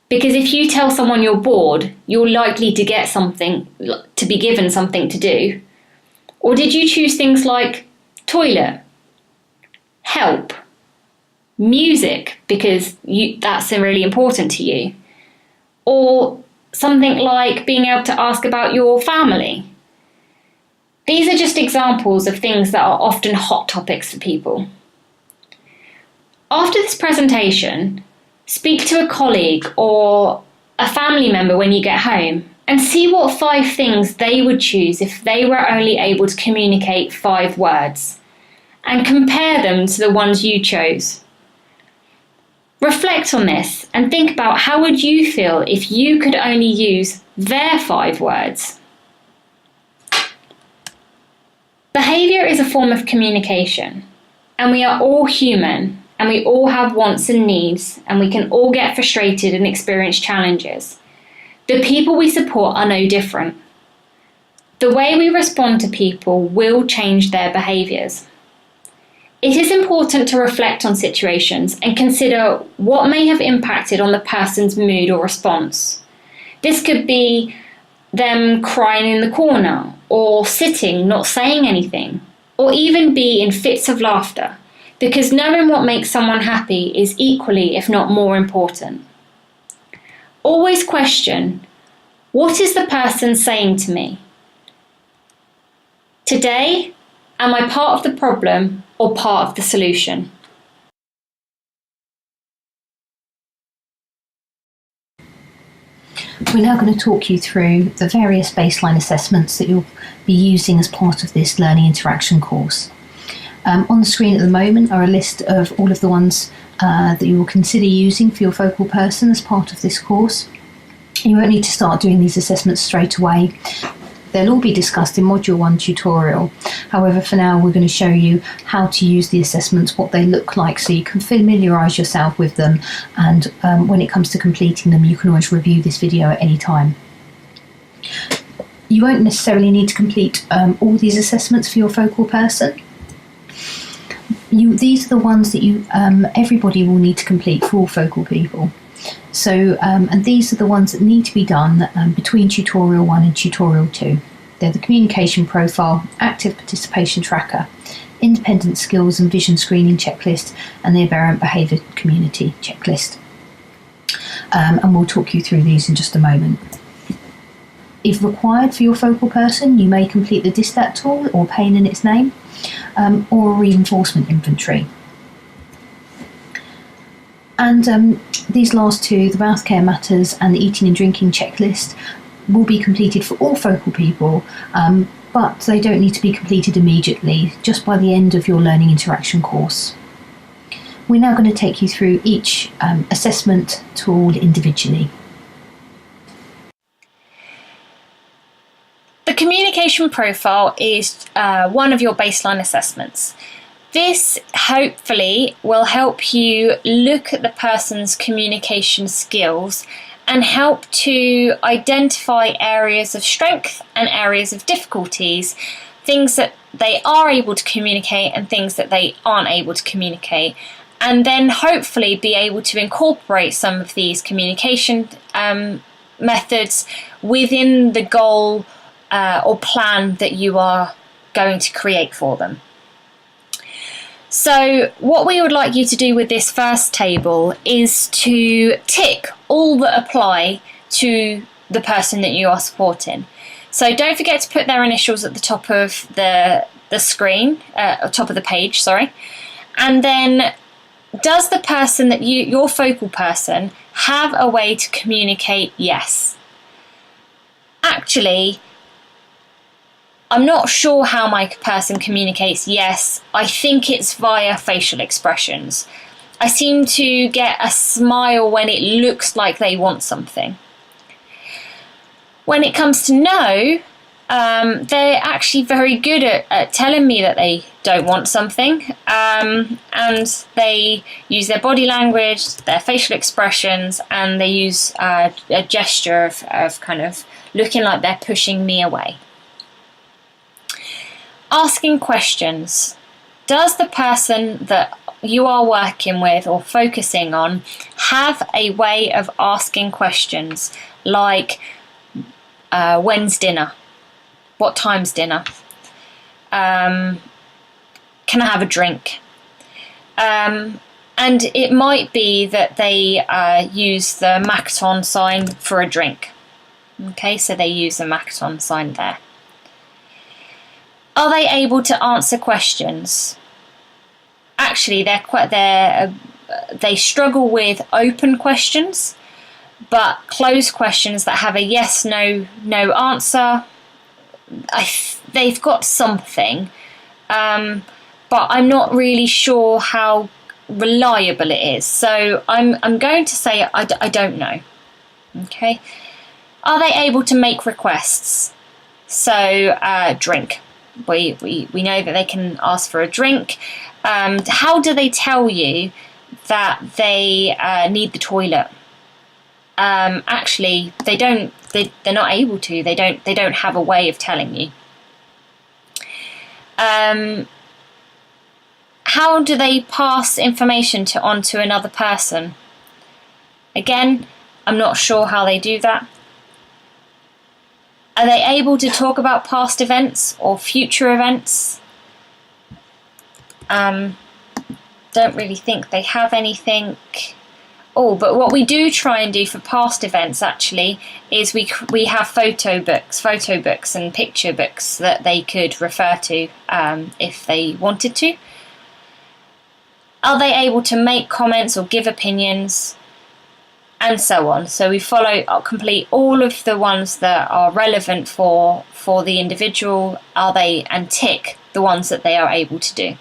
Because if you tell someone you're bored, you're likely to get something, to be given something to do. Or did you choose things like toilet, help, music, because that's really important to you? Or something like being able to ask about your family? These are just examples of things that are often hot topics for people. After this presentation, speak to a colleague or a family member when you get home and see what 5 things they would choose if they were only able to communicate 5 words, and compare them to the ones you chose. Reflect on this and think about how would you feel if you could only use their 5 words. Behaviour is a form of communication, and we are all human. And we all have wants and needs, and we can all get frustrated and experience challenges. The people we support are no different. The way we respond to people will change their behaviours. It is important to reflect on situations and consider what may have impacted on the person's mood or response. This could be them crying in the corner, or sitting, not saying anything, or even be in fits of laughter. Because knowing what makes someone happy is equally, if not more important. Always question, what is the person saying to me? Today, am I part of the problem or part of the solution? We're now going to talk you through the various baseline assessments that you'll be using as part of this learning interaction course. On the screen at the moment are a list of all of the ones that you will consider using for your focal person as part of this course. You won't need to start doing these assessments straight away. They'll all be discussed in Module 1 tutorial. However, for now, we're going to show you how to use the assessments, what they look like, so you can familiarise yourself with them, and when it comes to completing them, you can always review this video at any time. You won't necessarily need to complete all these assessments for your focal person. These are the ones that everybody will need to complete for all focal people. So, and these are the ones that need to be done between tutorial 1 and tutorial 2. They're the communication profile, active participation tracker, independent skills and vision screening checklist, and the aberrant behaviour community checklist. And we'll talk you through these in just a moment. If required for your focal person, you may complete the DISTAT tool, or pain in its name, or a reinforcement inventory. And these last two, the mouth care matters and the eating and drinking checklist, will be completed for all focal people, but they don't need to be completed immediately, just by the end of your learning interaction course. We're now going to take you through each assessment tool individually. The communication profile is one of your baseline assessments. This hopefully will help you look at the person's communication skills and help to identify areas of strength and areas of difficulties, things that they are able to communicate and things that they aren't able to communicate, and then hopefully be able to incorporate some of these communication methods within the goal or plan that you are going to create for them. So what we would like you to do with this first table is to tick all that apply to the person that you are supporting. So don't forget to put their initials at the top of the screen, top of the page, sorry. And then, does the person that your focal person, have a way to communicate yes? Actually, I'm not sure how my person communicates yes. I think it's via facial expressions. I seem to get a smile when it looks like they want something. When it comes to no, they're actually very good at telling me that they don't want something, and they use their body language, their facial expressions, and they use a gesture of kind of looking like they're pushing me away. Asking questions. Does the person that you are working with or focusing on have a way of asking questions like, when's dinner? What time's dinner? Can I have a drink? And it might be that they use the Makaton sign for a drink. Okay, so they use the Makaton sign there. Are they able to answer questions? Actually, they struggle with open questions, but closed questions that have a yes, no answer, they've got something, but I'm not really sure how reliable it is. So I'm going to say I don't know. Okay. Are they able to make requests? So drink. We know that they can ask for a drink. How do they tell you that they need the toilet? Actually, they don't. They're not able to. They don't have a way of telling you. How do they pass information on to another person? Again, I'm not sure how they do that. Are they able to talk about past events or future events? Don't really think they have anything. Oh, but what we do try and do for past events actually is we have photo books and picture books that they could refer to if they wanted to. Are they able to make comments or give opinions? And so on. So we complete all of the ones that are relevant for the individual, and tick the ones that they are able to do.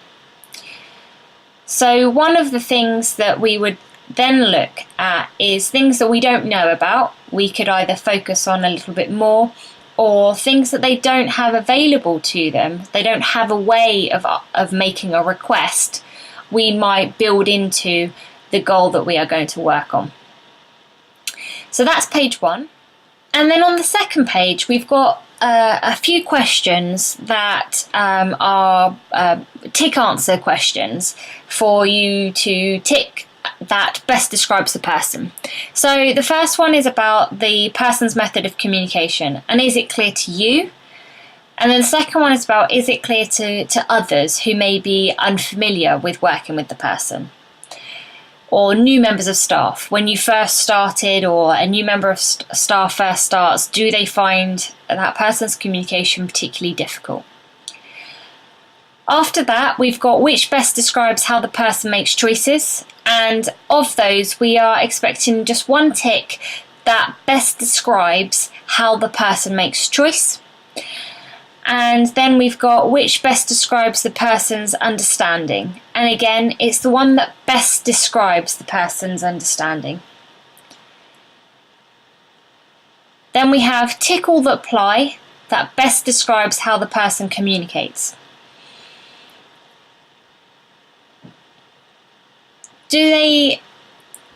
So one of the things that we would then look at is things that we don't know about. We could either focus on a little bit more, or things that they don't have available to them, they don't have a way of making a request, we might build into the goal that we are going to work on. So that's page 1. And then on the second page, we've got a few questions that are tick answer questions for you to tick that best describes the person. So the first one is about the person's method of communication, and is it clear to you? And then the second one is about, is it clear to others who may be unfamiliar with working with the person? Or new members of staff, when you first started or a new member of staff first starts, do they find that person's communication particularly difficult? After that, we've got which best describes how the person makes choices, and of those we are expecting just one tick that best describes how the person makes choice. And then we've got which best describes the person's understanding. And again, it's the one that best describes the person's understanding. Then we have tick all that apply that best describes how the person communicates.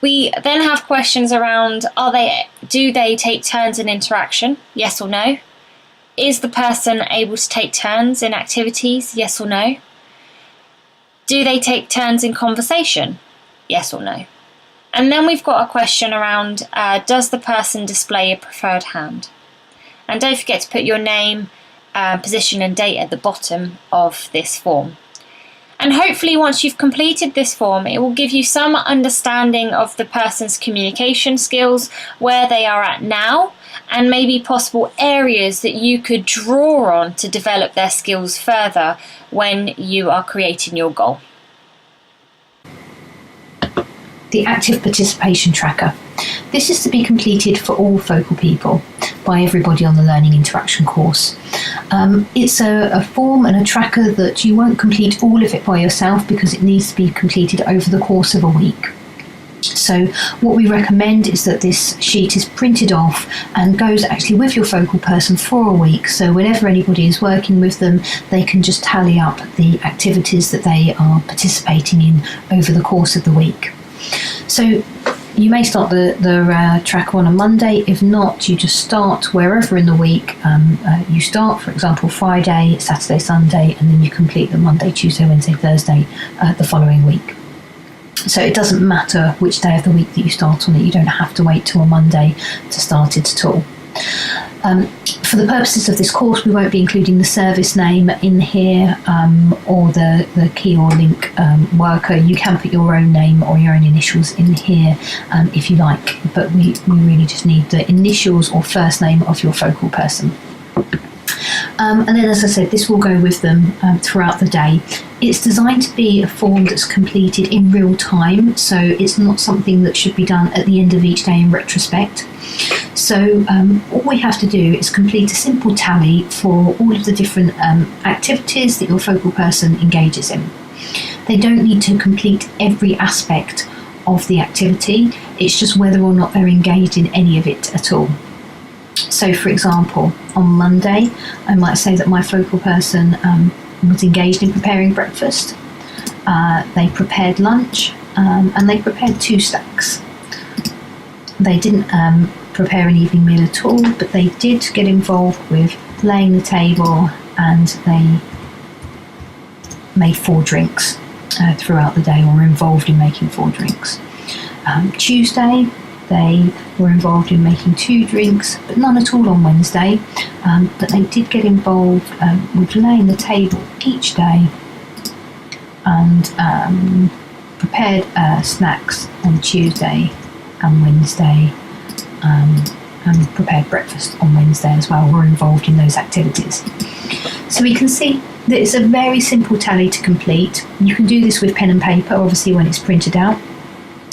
We then have questions around, do they take turns in interaction? Yes or no? Is the person able to take turns in activities? Yes or no? Do they take turns in conversation? Yes or no? And then we've got a question around, does the person display a preferred hand? And don't forget to put your name, position and date at the bottom of this form. And hopefully once you've completed this form, it will give you some understanding of the person's communication skills, where they are at now, and maybe possible areas that you could draw on to develop their skills further when you are creating your goal. The active participation tracker. This is to be completed for all focal people by everybody on the Learning Interaction course. It's a form and a tracker that you won't complete all of it by yourself because it needs to be completed over the course of a week. So what we recommend is that this sheet is printed off and goes actually with your focal person for a week, so whenever anybody is working with them, they can just tally up the activities that they are participating in over the course of the week. So you may start the tracker on a Monday. If not, you just start wherever in the week you start. For example, Friday, Saturday, Sunday, and then you complete the Monday, Tuesday, Wednesday, Thursday the following week. So it doesn't matter which day of the week that you start on it. You don't have to wait till a Monday to start it at all. For the purposes of this course, we won't be including the service name in here or the key or link worker. You can put your own name or your own initials in here if you like, but we really just need the initials or first name of your focal person. And then, as I said, this will go with them throughout the day. It's designed to be a form that's completed in real time, so it's not something that should be done at the end of each day in retrospect. So all we have to do is complete a simple tally for all of the different activities that your focal person engages in. They don't need to complete every aspect of the activity, it's just whether or not they're engaged in any of it at all. So, for example, on Monday, I might say that my focal person was engaged in preparing breakfast. They prepared lunch and they prepared 2 snacks. They didn't prepare an evening meal at all, but they did get involved with laying the table, and they made 4 drinks throughout the day, or were involved in making 4 drinks. Tuesday, they were involved in making 2 drinks, but none at all on Wednesday. But they did get involved with laying the table each day and prepared snacks on Tuesday and Wednesday, and prepared breakfast on Wednesday as well. Were involved in those activities. So we can see that it's a very simple tally to complete. You can do this with pen and paper, obviously, when it's printed out.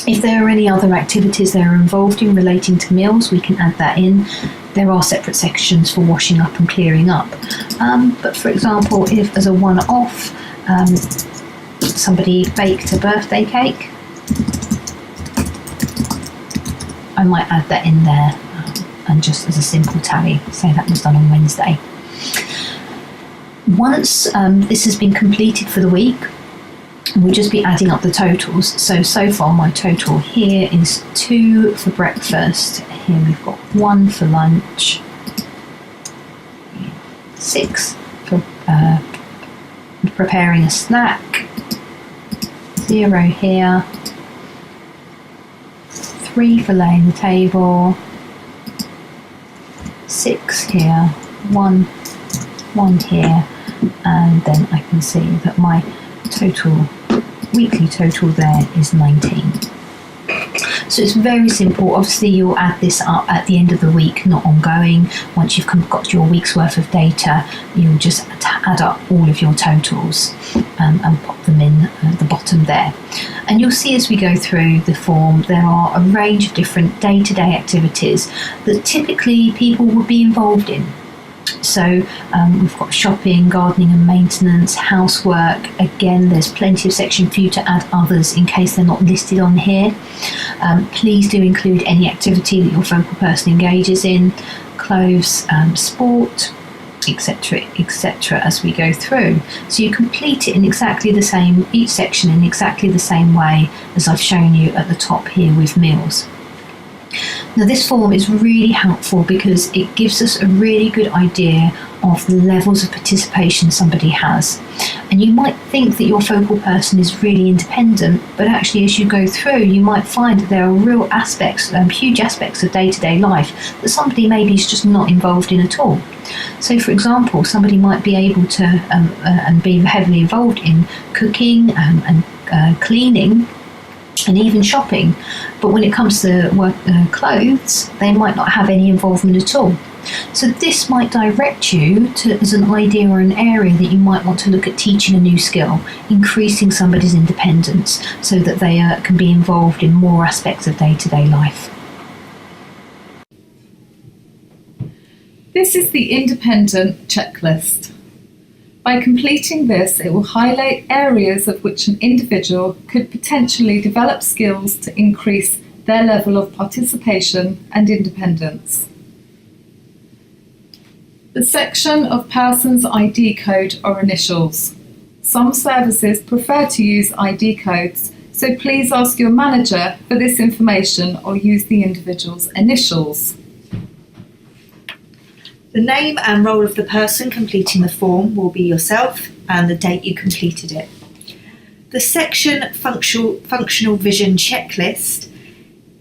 If there are any other activities they are involved in relating to meals, we can add that in. There are separate sections for washing up and clearing up. But for example, if as a one-off, somebody baked a birthday cake, I might add that in there and just as a simple tally, say that was done on Wednesday. Once this has been completed for the week, we'll just be adding up the totals. So far my total here is 2 for breakfast, here we've got 1 for lunch, 6 for preparing a snack, 0 here, 3 for laying the table, 6 here, 1 here, and then I can see that my weekly total there is 19. So it's very simple. Obviously you'll add this up at the end of the week, not ongoing. Once you've got your week's worth of data, you'll just add up all of your totals and pop them in at the bottom there. And you'll see as we go through the form, there are a range of different day-to-day activities that typically people would be involved in. So we've got shopping, gardening and maintenance, housework. Again, there's plenty of section for you to add others in case they're not listed on here. Please do include any activity that your focal person engages in, clothes, sport, etc., etc. as we go through. So you complete it in exactly the same, each section in exactly the same way as I've shown you at the top here with meals. Now this form is really helpful because it gives us a really good idea of the levels of participation somebody has. And you might think that your focal person is really independent, but actually as you go through you might find that there are real aspects, huge aspects of day-to-day life that somebody maybe is just not involved in at all. So for example, somebody might be able to and be heavily involved in cooking and cleaning and even shopping, but when it comes to clothes, they might not have any involvement at all. So this might direct you to as an idea or an area that you might want to look at teaching a new skill, increasing somebody's independence so that they can be involved in more aspects of day-to-day life. This is the independent checklist. By completing this, it will highlight areas of which an individual could potentially develop skills to increase their level of participation and independence. The section of person's ID code or initials. Some services prefer to use ID codes, so please ask your manager for this information or use the individual's initials. The name and role of the person completing the form will be yourself and the date you completed it. The section Functional Vision Checklist.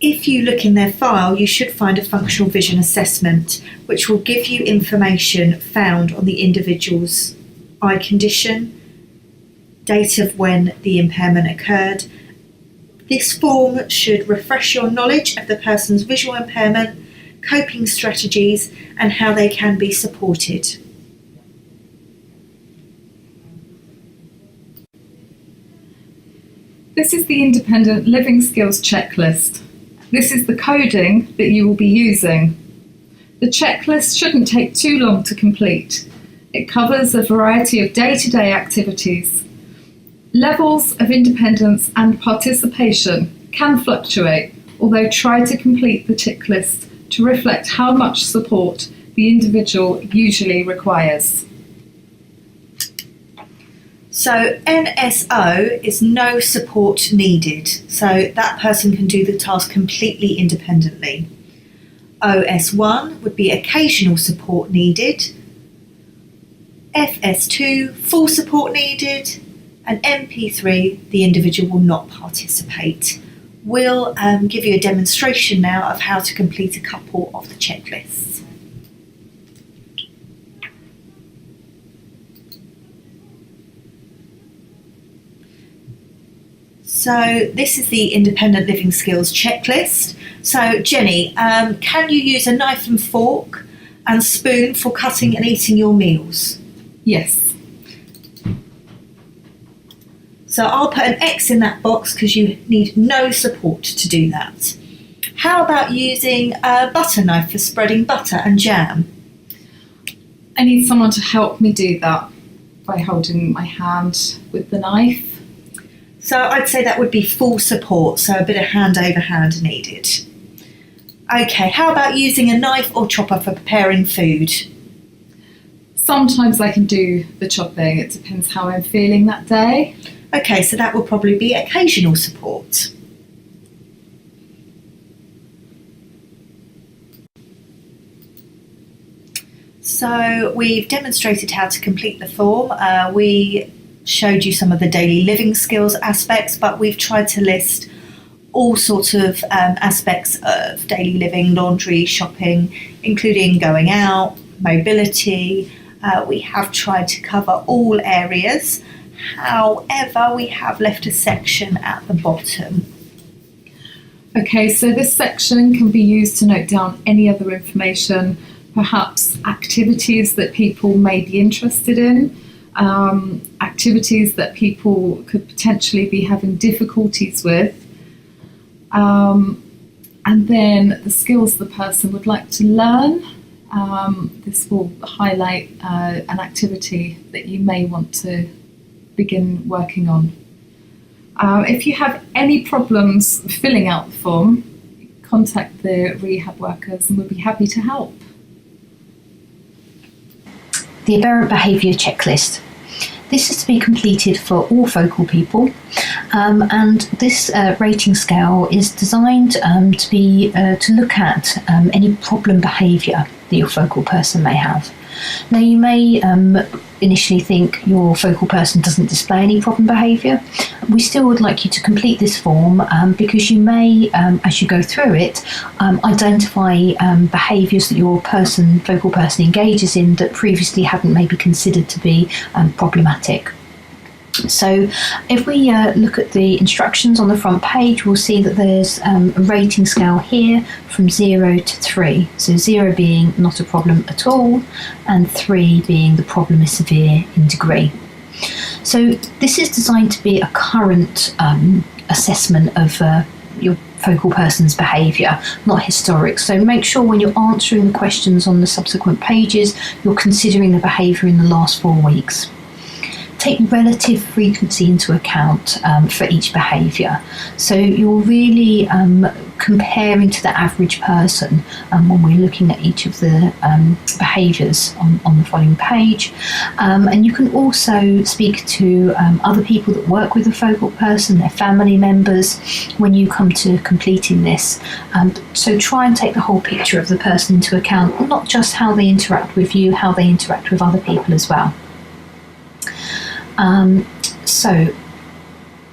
If you look in their file, you should find a functional vision assessment, which will give you information found on the individual's eye condition, date of when the impairment occurred. This form should refresh your knowledge of the person's visual impairment, coping strategies, and how they can be supported. This is the Independent Living Skills Checklist. This is the coding that you will be using. The checklist shouldn't take too long to complete. It covers a variety of day-to-day activities. Levels of independence and participation can fluctuate, although try to complete the checklist to reflect how much support the individual usually requires. So NSO is no support needed, so that person can do the task completely independently. OS1 would be occasional support needed, FS2 full support needed, and MP3 the individual will not participate. We'll give you a demonstration now of how to complete a couple of the checklists. So this is the Independent Living Skills Checklist. So Jenny, can you use a knife and fork and spoon for cutting and eating your meals? Yes. So I'll put an X in that box because you need no support to do that. How about using a butter knife for spreading butter and jam? I need someone to help me do that by holding my hand with the knife. So I'd say that would be full support, so a bit of hand over hand needed. Okay, how about using a knife or chopper for preparing food? Sometimes I can do the chopping. It depends how I'm feeling that day. Okay, so that will probably be occasional support. So we've demonstrated how to complete the form. We showed you some of the daily living skills aspects, but we've tried to list all sorts of aspects of daily living, laundry, shopping, including going out, mobility. We have tried to cover all areas. However, we have left a section at the bottom. Okay, so this section can be used to note down any other information, perhaps activities that people may be interested in, activities that people could potentially be having difficulties with, and then the skills the person would like to learn. This will highlight an activity that you may want to begin working on. If you have any problems filling out the form, contact the rehab workers and we'll be happy to help. The aberrant behaviour checklist. This is to be completed for all focal people, and this rating scale is designed to look at any problem behaviour that your focal person may have. Now, you may initially think your focal person doesn't display any problem behaviour. We still would like you to complete this form because you may, as you go through it, identify behaviours that your focal person engages in that previously hadn't maybe considered to be problematic. So if we look at the instructions on the front page, we'll see that there's a rating scale here from 0 to 3. So 0 being not a problem at all, and 3 being the problem is severe in degree. So this is designed to be a current assessment of your focal person's behaviour, not historic. So make sure when you're answering the questions on the subsequent pages, you're considering the behaviour in the last 4 weeks. Take relative frequency into account for each behaviour. So you're really comparing to the average person when we're looking at each of the behaviours on the following page. And you can also speak to other people that work with the focal person, their family members, when you come to completing this. So try and take the whole picture of the person into account, not just how they interact with you, how they interact with other people as well. So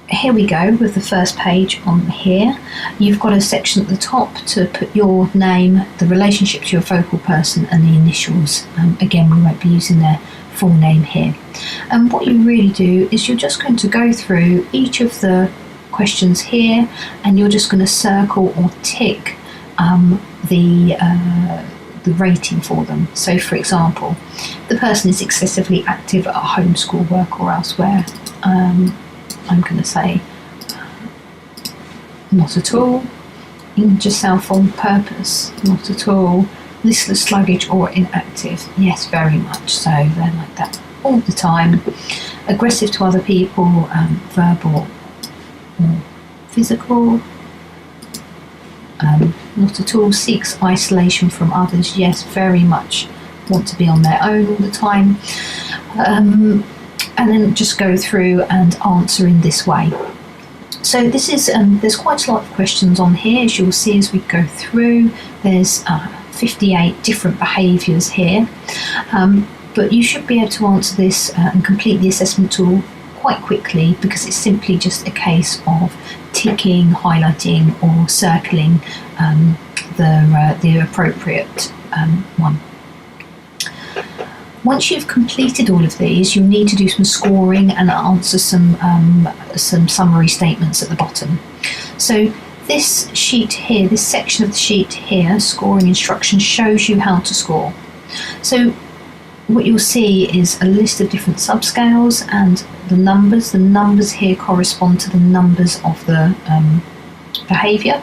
here we go with the first page on here. You've got a section at the top to put your name, the relationship to your focal person, and the initials. Again, we won't be using their full name here. And what you really do is you're just going to go through each of the questions here, and you're just going to circle or tick the rating for them. So for example, the person is excessively active at home, school, work or elsewhere. I'm going to say not at all. Injure yourself on purpose, not at all. Listless, sluggish or inactive, yes, very much so. They're like that all the time. Aggressive to other people, verbal or physical. Not at all. Seeks isolation from others, yes, very much want to be on their own all the time. And then just go through and answer in this way. So this is there's quite a lot of questions on here, as you'll see as we go through. There's 58 different behaviours here, but you should be able to answer this and complete the assessment tool quite quickly, because it's simply just a case of ticking, highlighting or circling the appropriate one. Once you've completed all of these, you'll need to do some scoring and answer some summary statements at the bottom. So this sheet here, this section of the sheet here, scoring instructions, shows you how to score. So what you'll see is a list of different subscales and the numbers. The numbers here correspond to the numbers of the behaviour.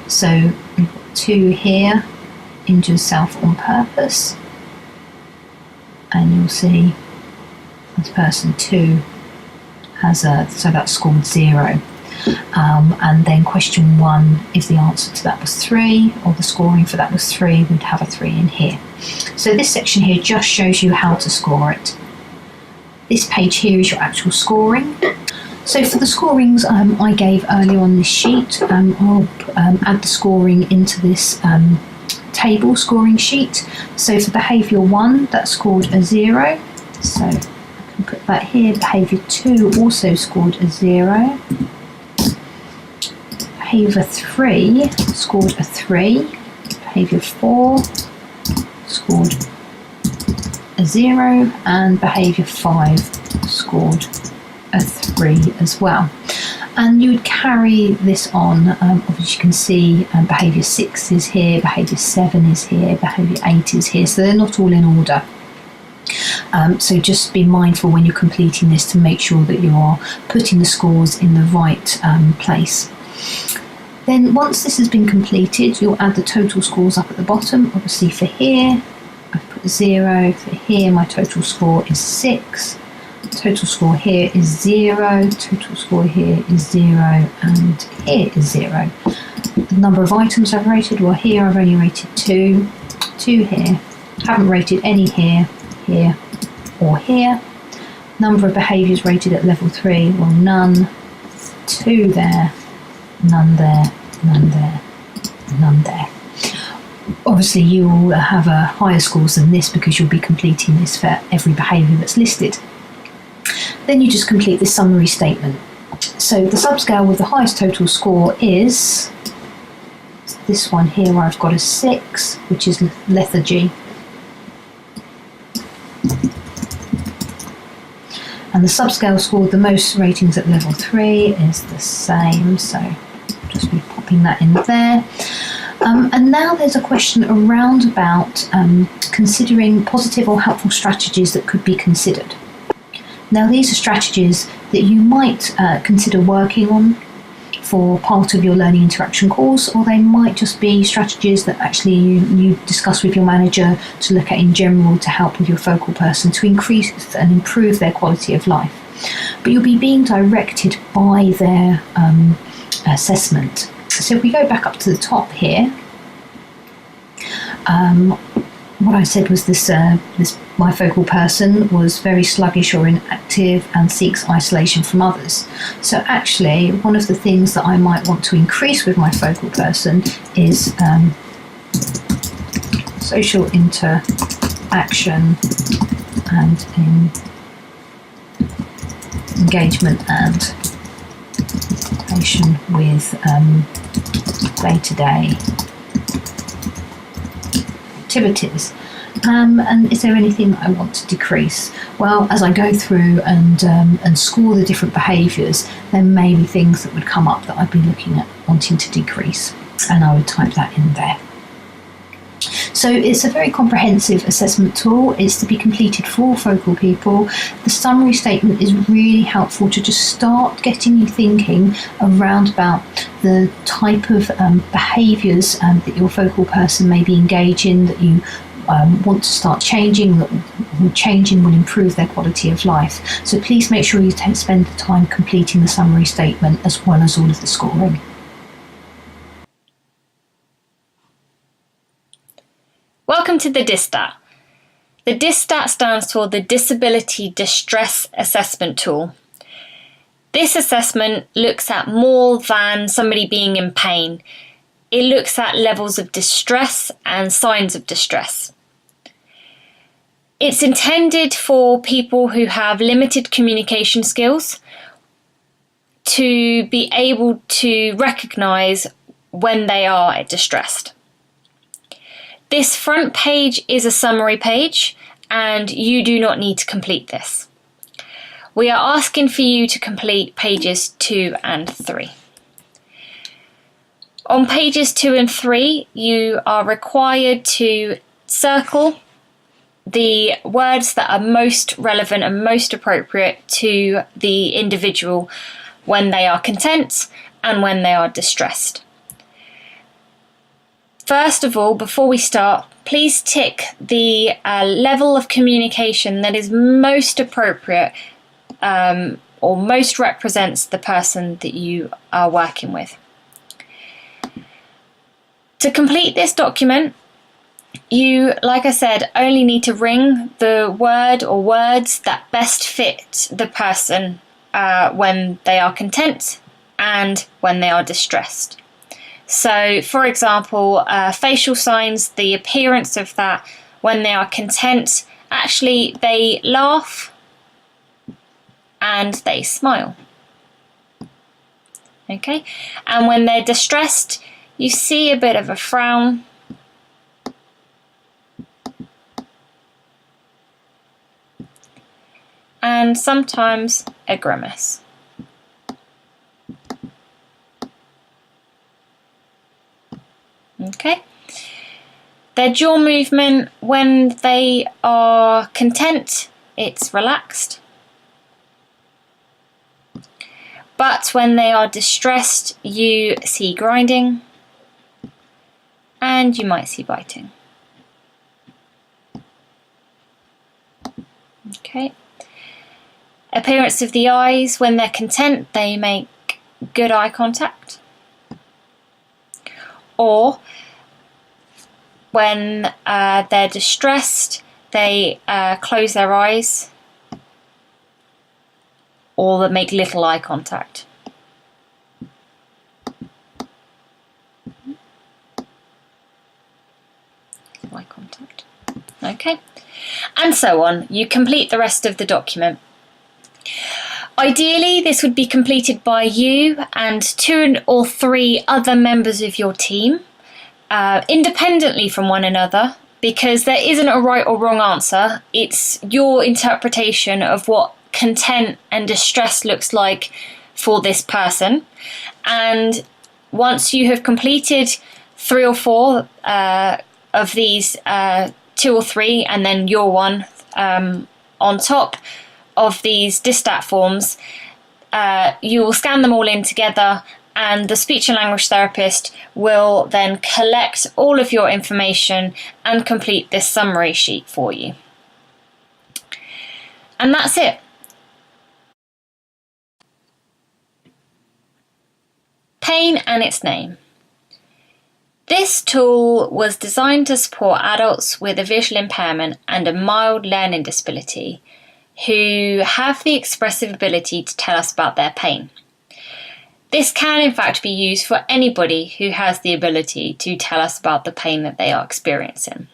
So we've got 2 here, injure self on purpose. And you'll see this person 2 has so that's scored 0. and then question 1, if the answer to that was 3, or the scoring for that was 3, we'd have a 3 in here. So this section here just shows you how to score it. This page here is your actual scoring. So for the scorings I gave earlier on this sheet, I'll add the scoring into this table scoring sheet. So for behaviour 1, that scored a 0. So I can put that here. Behaviour 2 also scored a 0. Behaviour 3 scored a 3. Behaviour 4 scored a 0, and behaviour 5 scored a 3 as well. And you would carry this on, obviously you can see behaviour 6 is here, behaviour 7 is here, behaviour 8 is here, so they're not all in order. So just be mindful when you're completing this to make sure that you are putting the scores in the right place. Then once this has been completed, you'll add the total scores up at the bottom. Obviously for here, I've put 0, for here my total score is 6. Total score here is 0, total score here is 0, and here is 0. The number of items I've rated, well here I've only rated 2, 2 here, haven't rated any here, here or here. Number of behaviours rated at level 3, well none, 2 there, none there, none there, none there. Obviously you will have higher scores than this because you'll be completing this for every behaviour that's listed. Then you just complete this summary statement. So the subscale with the highest total score is this one here where I've got a 6, which is lethargy. And the subscale score with the most ratings at level 3 is the same, so just be popping that in there. And now there's a question around about considering positive or helpful strategies that could be considered. Now these are strategies that you might consider working on for part of your learning interaction course, or they might just be strategies that actually you discuss with your manager to look at in general to help with your focal person to increase and improve their quality of life. But you'll be being directed by their assessment. So if we go back up to the top here, what I said was this my focal person was very sluggish or inactive and seeks isolation from others. So actually one of the things that I might want to increase with my focal person is social interaction and engagement and participation with day-to-day activities. And is there anything I want to decrease? Well, as I go through and score the different behaviours, there may be things that would come up that I'd be looking at wanting to decrease, and I would type that in there. So it's a very comprehensive assessment tool. It's to be completed for all focal people. The summary statement is really helpful to just start getting you thinking around about the type of behaviours that your focal person may be engaged in, that you want to start changing, that changing will improve their quality of life. So please make sure you spend the time completing the summary statement as well as all of the scoring. Welcome to the DISSTAT. The DISSTAT stands for the Disability Distress Assessment Tool. This assessment looks at more than somebody being in pain. It looks at levels of distress and signs of distress. It's intended for people who have limited communication skills to be able to recognise when they are distressed. This front page is a summary page, and you do not need to complete this. We are asking for you to complete pages 2 and 3. On pages 2 and 3, you are required to circle the words that are most relevant and most appropriate to the individual when they are content and when they are distressed. First of all, before we start, please tick the level of communication that is most appropriate or most represents the person that you are working with. To complete this document, you, like I said, only need to ring the word or words that best fit the person when they are content and when they are distressed. So, for example, facial signs, the appearance of that when they are content, actually they laugh and they smile. Okay, and when they're distressed, you see a bit of a frown, and sometimes a grimace. Okay. Their jaw movement, when they are content, it's relaxed. But when they are distressed, you see grinding and you might see biting. Okay. Appearance of the eyes, when they're content, they make good eye contact. Or when they're distressed, they close their eyes or they make little eye contact. Eye contact. Okay. And so on. You complete the rest of the document. Ideally, this would be completed by you and 2 or 3 other members of your team, independently from one another, because there isn't a right or wrong answer. It's your interpretation of what content and distress looks like for this person. And once you have completed 3 or 4 of these, 2 or 3, and then your one on top of these DISTAT forms, you will scan them all in together, and the speech and language therapist will then collect all of your information and complete this summary sheet for you. And that's it. Pain and its name. This tool was designed to support adults with a visual impairment and a mild learning disability who have the expressive ability to tell us about their pain. This can in fact be used for anybody who has the ability to tell us about the pain that they are experiencing.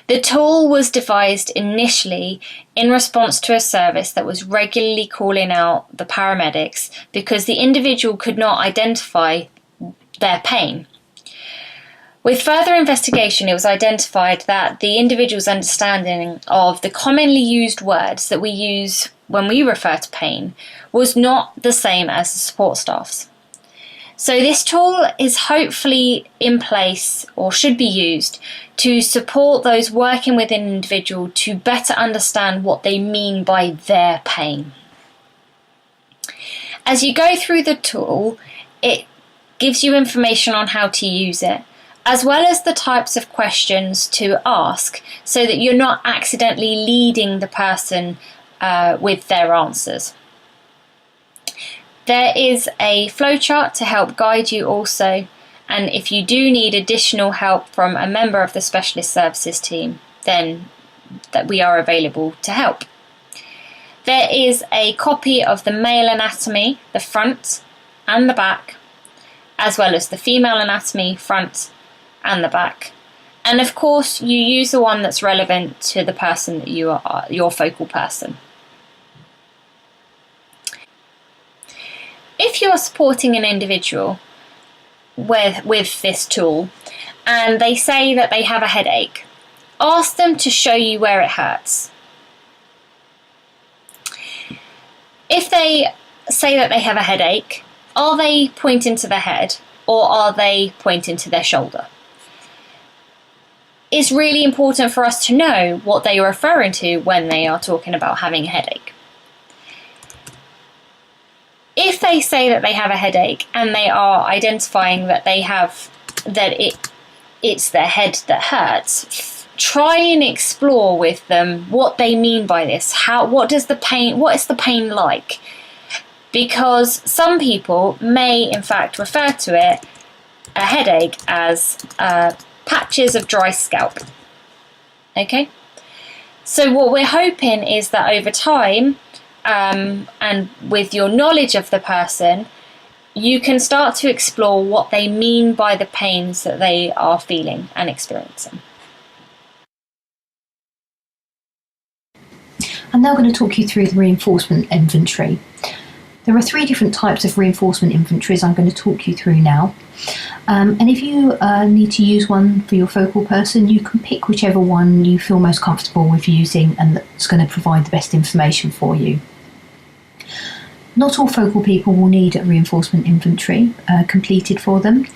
The tool was devised initially in response to a service that was regularly calling out the paramedics because the individual could not identify their pain. With further investigation, it was identified that the individual's understanding of the commonly used words that we use when we refer to pain was not the same as the support staff's. So this tool is hopefully in place, or should be used, to support those working with an individual to better understand what they mean by their pain. As you go through the tool, it gives you information on how to use it, as well as the types of questions to ask, so that you're not accidentally leading the person with their answers. There is a flowchart to help guide you also, and if you do need additional help from a member of the specialist services team, then that we are available to help. There is a copy of the male anatomy, the front and the back, as well as the female anatomy, front and the back. And of course, you use the one that's relevant to the person that you are, your focal person. If you're supporting an individual with this tool and they say that they have a headache, ask them to show you where it hurts. If they say that they have a headache, are they pointing to the head or are they pointing to their shoulder? It's really important for us to know what they are referring to when they are talking about having a headache. If they say that they have a headache and they are identifying that it's their head that hurts, try and explore with them what they mean by this. What is the pain like? Because some people may in fact refer to it, a headache, as patches of dry scalp. Okay? So what we're hoping is that over time, and with your knowledge of the person, you can start to explore what they mean by the pains that they are feeling and experiencing. I'm now going to talk you through the reinforcement inventory. There are 3 different types of reinforcement inventories I'm going to talk you through now. And if you need to use one for your focal person, you can pick whichever one you feel most comfortable with using and that's going to provide the best information for you. Not all focal people will need a reinforcement inventory completed for them.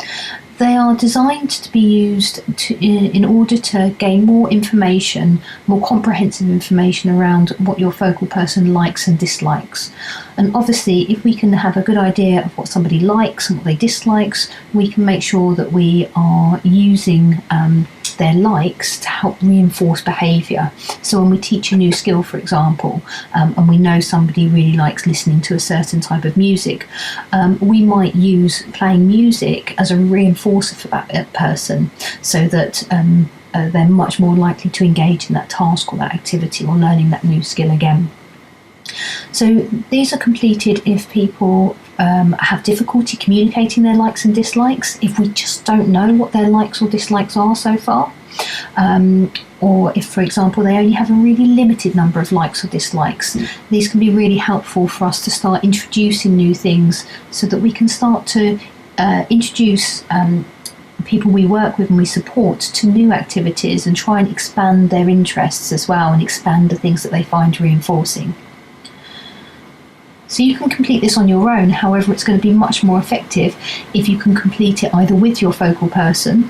They are designed to be used in order to gain more information, more comprehensive information around what your focal person likes and dislikes. And obviously, if we can have a good idea of what somebody likes and what they dislikes, we can make sure that we are using their likes to help reinforce behaviour. So when we teach a new skill, for example, and we know somebody really likes listening to a certain type of music, we might use playing music as a reinforcer for that person, so that they're much more likely to engage in that task or that activity or learning that new skill again. So these are completed if people have difficulty communicating their likes and dislikes, if we just don't know what their likes or dislikes are so far, or if, for example, they only have a really limited number of likes or dislikes. These can be really helpful for us to start introducing new things, so that we can start to introduce people we work with and we support to new activities and try and expand their interests as well, and expand the things that they find reinforcing. So you can complete this on your own. However, it's going to be much more effective if you can complete it either with your focal person,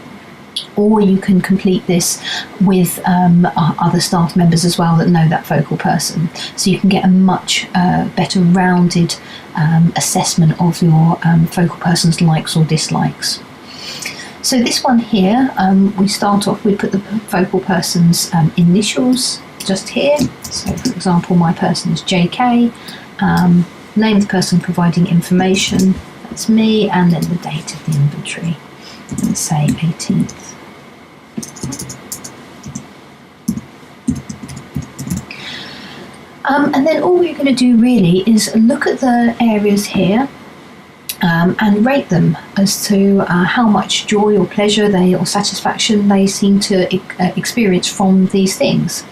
or you can complete this with other staff members as well that know that focal person. So you can get a much better rounded assessment of your focal person's likes or dislikes. So this one here, we start off, we put the focal person's initials just here. So for example, my person is JK. Name of the person providing information, that's me, and then the date of the inventory, let's say 18th. And then all we're going to do really is look at the areas here and rate them as to how much joy or pleasure or satisfaction they seem to experience from these things.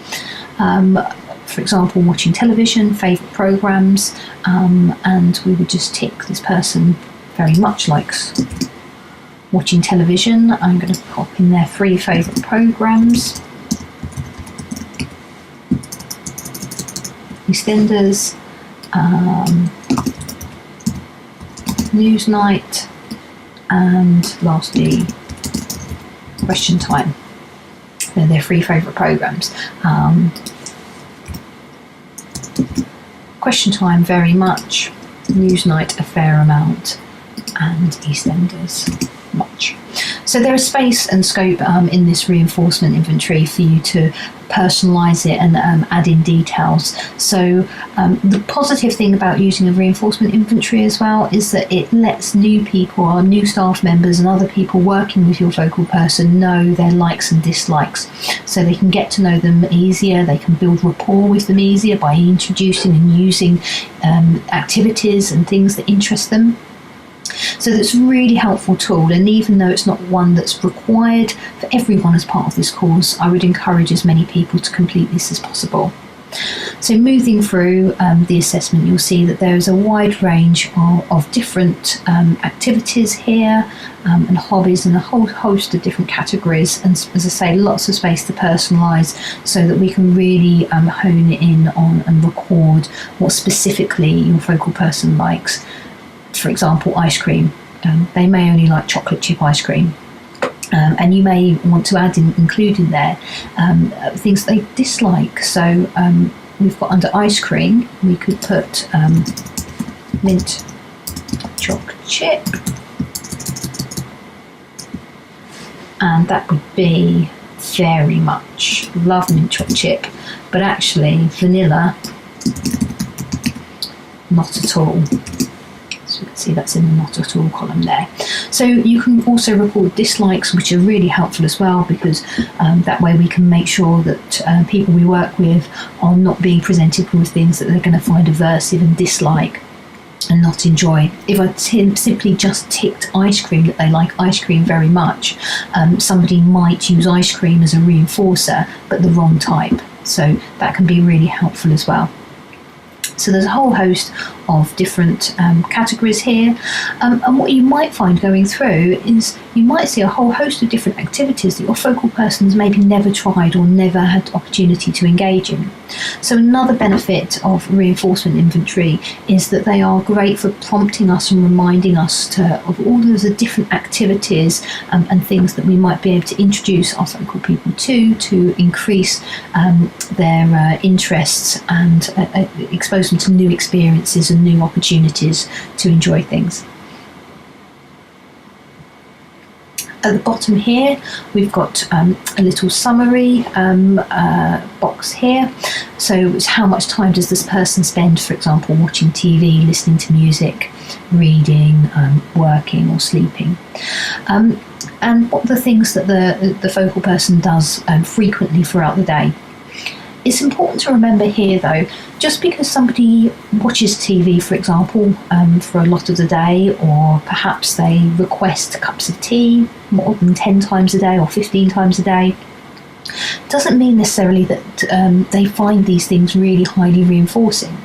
For example, watching television, favourite programmes, and we would just tick this person very much likes watching television. I'm going to pop in their 3 favourite programmes. EastEnders, Newsnight, and lastly, Question Time. They're their 3 favourite programmes. Question Time very much, Newsnight a fair amount, and EastEnders much. So there is space and scope in this reinforcement inventory for you to personalise it and add in details. So the positive thing about using a reinforcement inventory as well is that it lets new people, or new staff members and other people working with your focal person, know their likes and dislikes, so they can get to know them easier, they can build rapport with them easier by introducing and using activities and things that interest them. So that's a really helpful tool, and even though it's not one that's required for everyone as part of this course, I would encourage as many people to complete this as possible. So moving through the assessment, you'll see that there is a wide range of different activities here and hobbies, and a whole host of different categories, and as I say, lots of space to personalise, so that we can really hone in on and record what specifically your focal person likes. For example, ice cream. They may only like chocolate chip ice cream, and you may want to include in there things they dislike. So we've got under ice cream, we could put mint chocolate chip, and that would be very much. Love mint chocolate chip, but actually vanilla, not at all. So you can see that's in the not at all column there. So you can also record dislikes, which are really helpful as well, because that way we can make sure that people we work with are not being presented with things that they're going to find aversive and dislike and not enjoy. If I simply just ticked ice cream, that they like ice cream very much, somebody might use ice cream as a reinforcer, but the wrong type. So that can be really helpful as well. So there's a whole host of different categories here, and what you might find going through is you might see a whole host of different activities that your focal person's maybe never tried or never had the opportunity to engage in. So another benefit of reinforcement inventory is that they are great for prompting us and reminding us of all of the different activities and things that we might be able to introduce our focal people to increase their interests and expose them to new experiences and new opportunities to enjoy things. At the bottom here, we've got a little summary box here. So it's how much time does this person spend, for example, watching TV, listening to music, reading, working or sleeping. And what are the things that the focal person does frequently throughout the day. It's important to remember here, though, just because somebody watches TV, for example, for a lot of the day, or perhaps they request cups of tea more than 10 times a day or 15 times a day, doesn't mean necessarily that they find these things really highly reinforcing.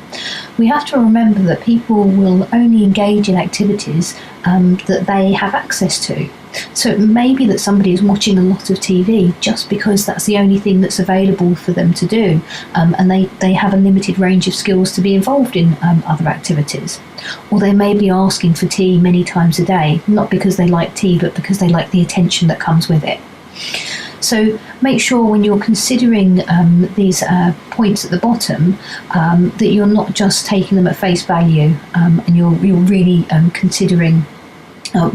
We have to remember that people will only engage in activities that they have access to. So it may be that somebody is watching a lot of TV just because that's the only thing that's available for them to do, and they have a limited range of skills to be involved in other activities. Or they may be asking for tea many times a day, not because they like tea, but because they like the attention that comes with it. So make sure when you're considering these points at the bottom that you're not just taking them at face value, and you're really considering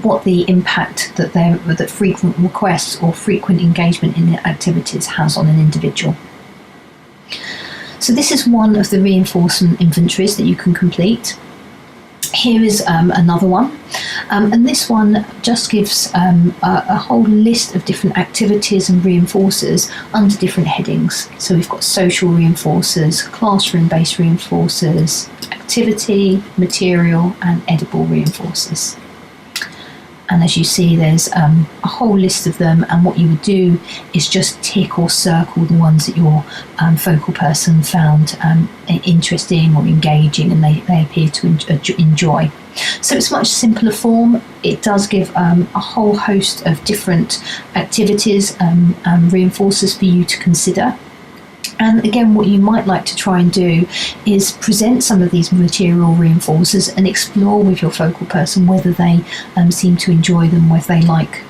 what the impact that frequent requests or frequent engagement in the activities has on an individual. So this is one of the reinforcement inventories that you can complete. Here is another one, and this one just gives a whole list of different activities and reinforcers under different headings. So we've got social reinforcers, classroom-based reinforcers, activity, material and edible reinforcers. And as you see, there's a whole list of them, and what you would do is just tick or circle the ones that your focal person found interesting or engaging and they appear to enjoy. So it's a much simpler form. It does give a whole host of different activities and reinforcers for you to consider. And again, what you might like to try and do is present some of these material reinforcers and explore with your focal person whether they seem to enjoy them, whether they like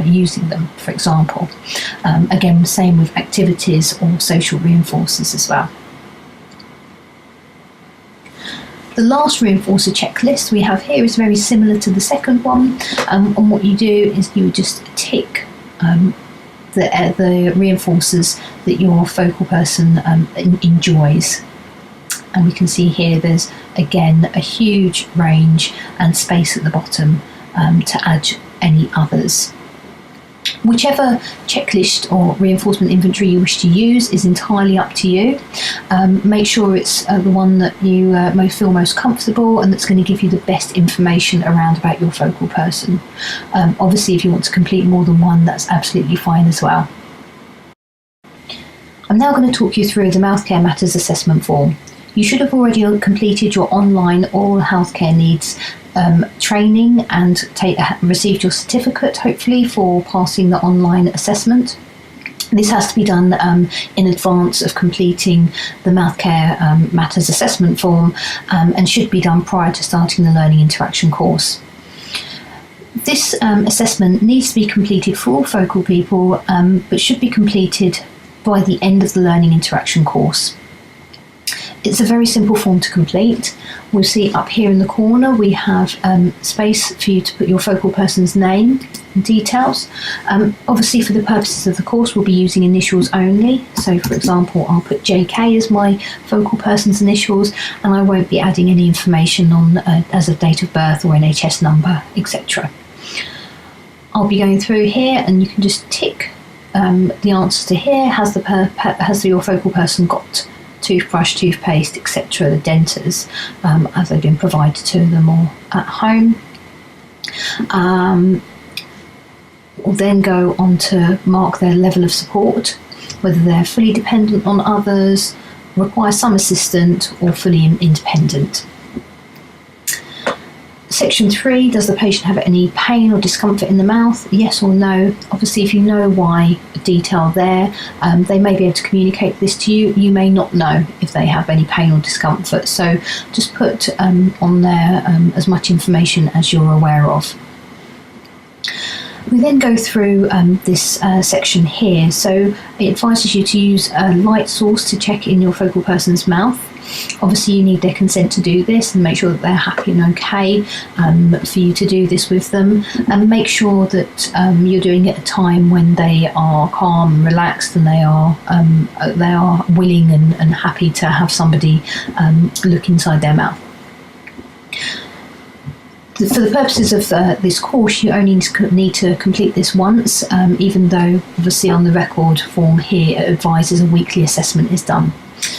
using them, for example. Again, same with activities or social reinforcers as well. The last reinforcer checklist we have here is very similar to the second one. And what you do is you just tick the reinforcers that your focal person enjoys. And we can see here there's again a huge range and space at the bottom to add any others. Whichever checklist or reinforcement inventory you wish to use is entirely up to you. Make sure it's the one that you feel most comfortable and that's going to give you the best information around about your focal person. Obviously, if you want to complete more than one, that's absolutely fine as well. I'm now going to talk you through the Mouthcare Matters assessment form. You should have already completed your online oral healthcare needs training and received your certificate, hopefully, for passing the online assessment. This has to be done in advance of completing the Mouthcare Matters assessment form and should be done prior to starting the Learning Interaction course. This assessment needs to be completed for all focal people, but should be completed by the end of the Learning Interaction course. It's a very simple form to complete. We'll see up here in the corner we have space for you to put your focal person's name and details. Obviously, for the purposes of the course, we'll be using initials only. So, for example, I'll put JK as my focal person's initials, and I won't be adding any information on as of date of birth or NHS number, etc. I'll be going through here, and you can just tick the answers to here. Has your focal person got toothbrush, toothpaste, etc., the denters, as they've been provided to them or at home. We'll then go on to mark their level of support, whether they're fully dependent on others, require some assistance, or fully independent. Section 3, does the patient have any pain or discomfort in the mouth? Yes or no? Obviously, if you know why, detail there. They may be able to communicate this to you. You may not know if they have any pain or discomfort. So just put on there as much information as you're aware of. We then go through this section here. So it advises you to use a light source to check in your focal person's mouth. Obviously, you need their consent to do this and make sure that they're happy and okay for you to do this with them, and make sure that you're doing it at a time when they are calm and relaxed, and they are willing and happy to have somebody look inside their mouth. For the purposes of this course, you only need to complete this once, even though obviously on the record form here it advises a weekly assessment is done.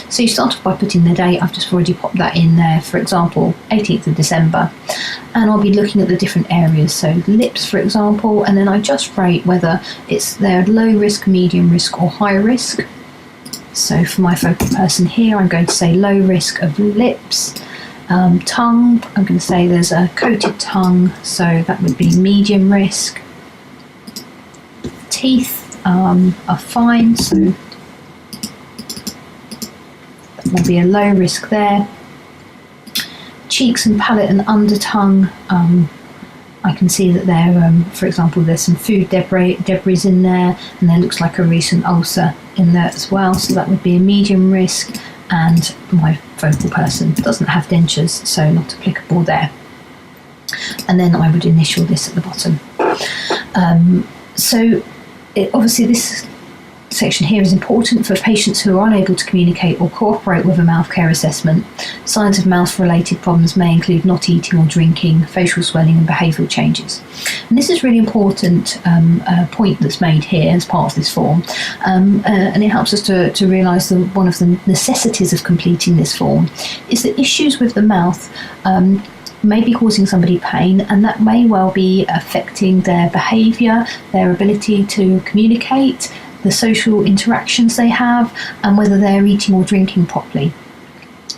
So you start off by putting the date. I've just already popped that in there, for example 18th of December, and I'll be looking at the different areas, so lips for example, and then I just rate whether they're low risk, medium risk or high risk. So for my focal person here, I'm going to say low risk of lips. Tongue, I'm going to say there's a coated tongue, so that would be medium risk. Teeth are fine, so that will be a low risk there. Cheeks and palate and under tongue, I can see that there, for example, there's some food debris in there, and there looks like a recent ulcer in there as well, so that would be a medium risk. And my focal person doesn't have dentures, so not applicable there. And then I would initial this at the bottom. Obviously this section here is important for patients who are unable to communicate or cooperate with a mouth care assessment. Signs of mouth-related problems may include not eating or drinking, facial swelling and behavioural changes. And this is really important point that's made here as part of this form, and it helps us to realise that one of the necessities of completing this form is that issues with the mouth may be causing somebody pain, and that may well be affecting their behaviour, their ability to communicate, the social interactions they have, and whether they're eating or drinking properly.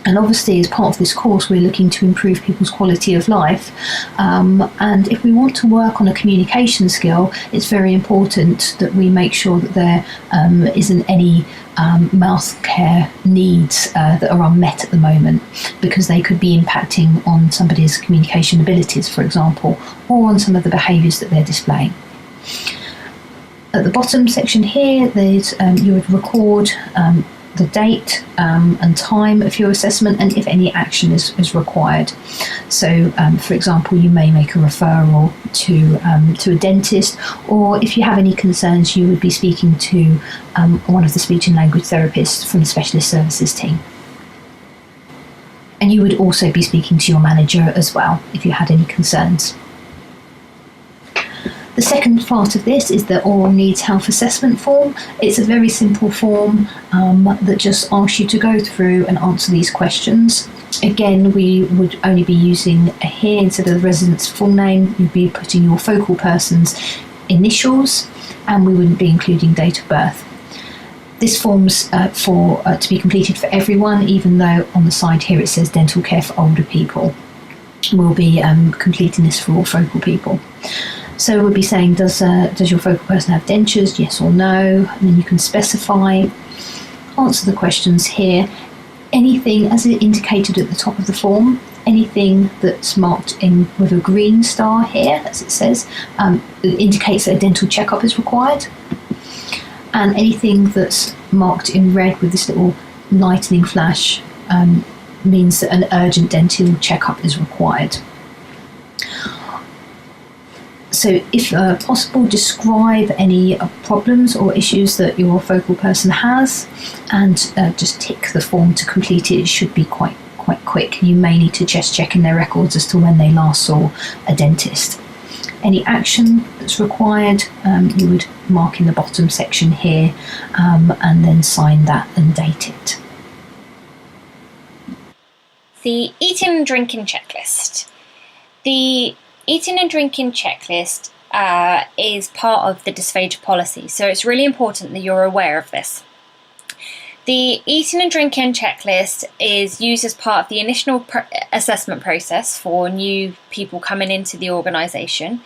And obviously, as part of this course, we're looking to improve people's quality of life. And if we want to work on a communication skill, it's very important that we make sure that there isn't any mouth care needs that are unmet at the moment, because they could be impacting on somebody's communication abilities, for example, or on some of the behaviours that they're displaying. At the bottom section here, you would record the date and time of your assessment, and if any action is required. So, for example, you may make a referral to a dentist, or if you have any concerns, you would be speaking to one of the speech and language therapists from the specialist services team. And you would also be speaking to your manager as well if you had any concerns. The second part of this is the Oral Needs Health Assessment form. It's a very simple form that just asks you to go through and answer these questions. Again, we would only be using here, instead of the resident's full name, you'd be putting your focal person's initials, and we wouldn't be including date of birth. This form's to be completed for everyone, even though on the side here it says dental care for older people. We'll be completing this for all focal people. So we'll be saying, does your focal person have dentures, yes or no? And then you can specify, answer the questions here. Anything, as it indicated at the top of the form, anything that's marked in with a green star here, as it says, it indicates that a dental checkup is required. And anything that's marked in red with this little lightning flash means that an urgent dental checkup is required. So if possible, describe any problems or issues that your focal person has, and just tick the form to complete it. It should be quite quick. You may need to just check in their records as to when they last saw a dentist. Any action that's required, you would mark in the bottom section here, and then sign that and date it. The eating and drinking checklist. The eating and drinking checklist is part of the dysphagia policy, so it's really important that you're aware of this. The eating and drinking checklist is used as part of the initial assessment process for new people coming into the organisation,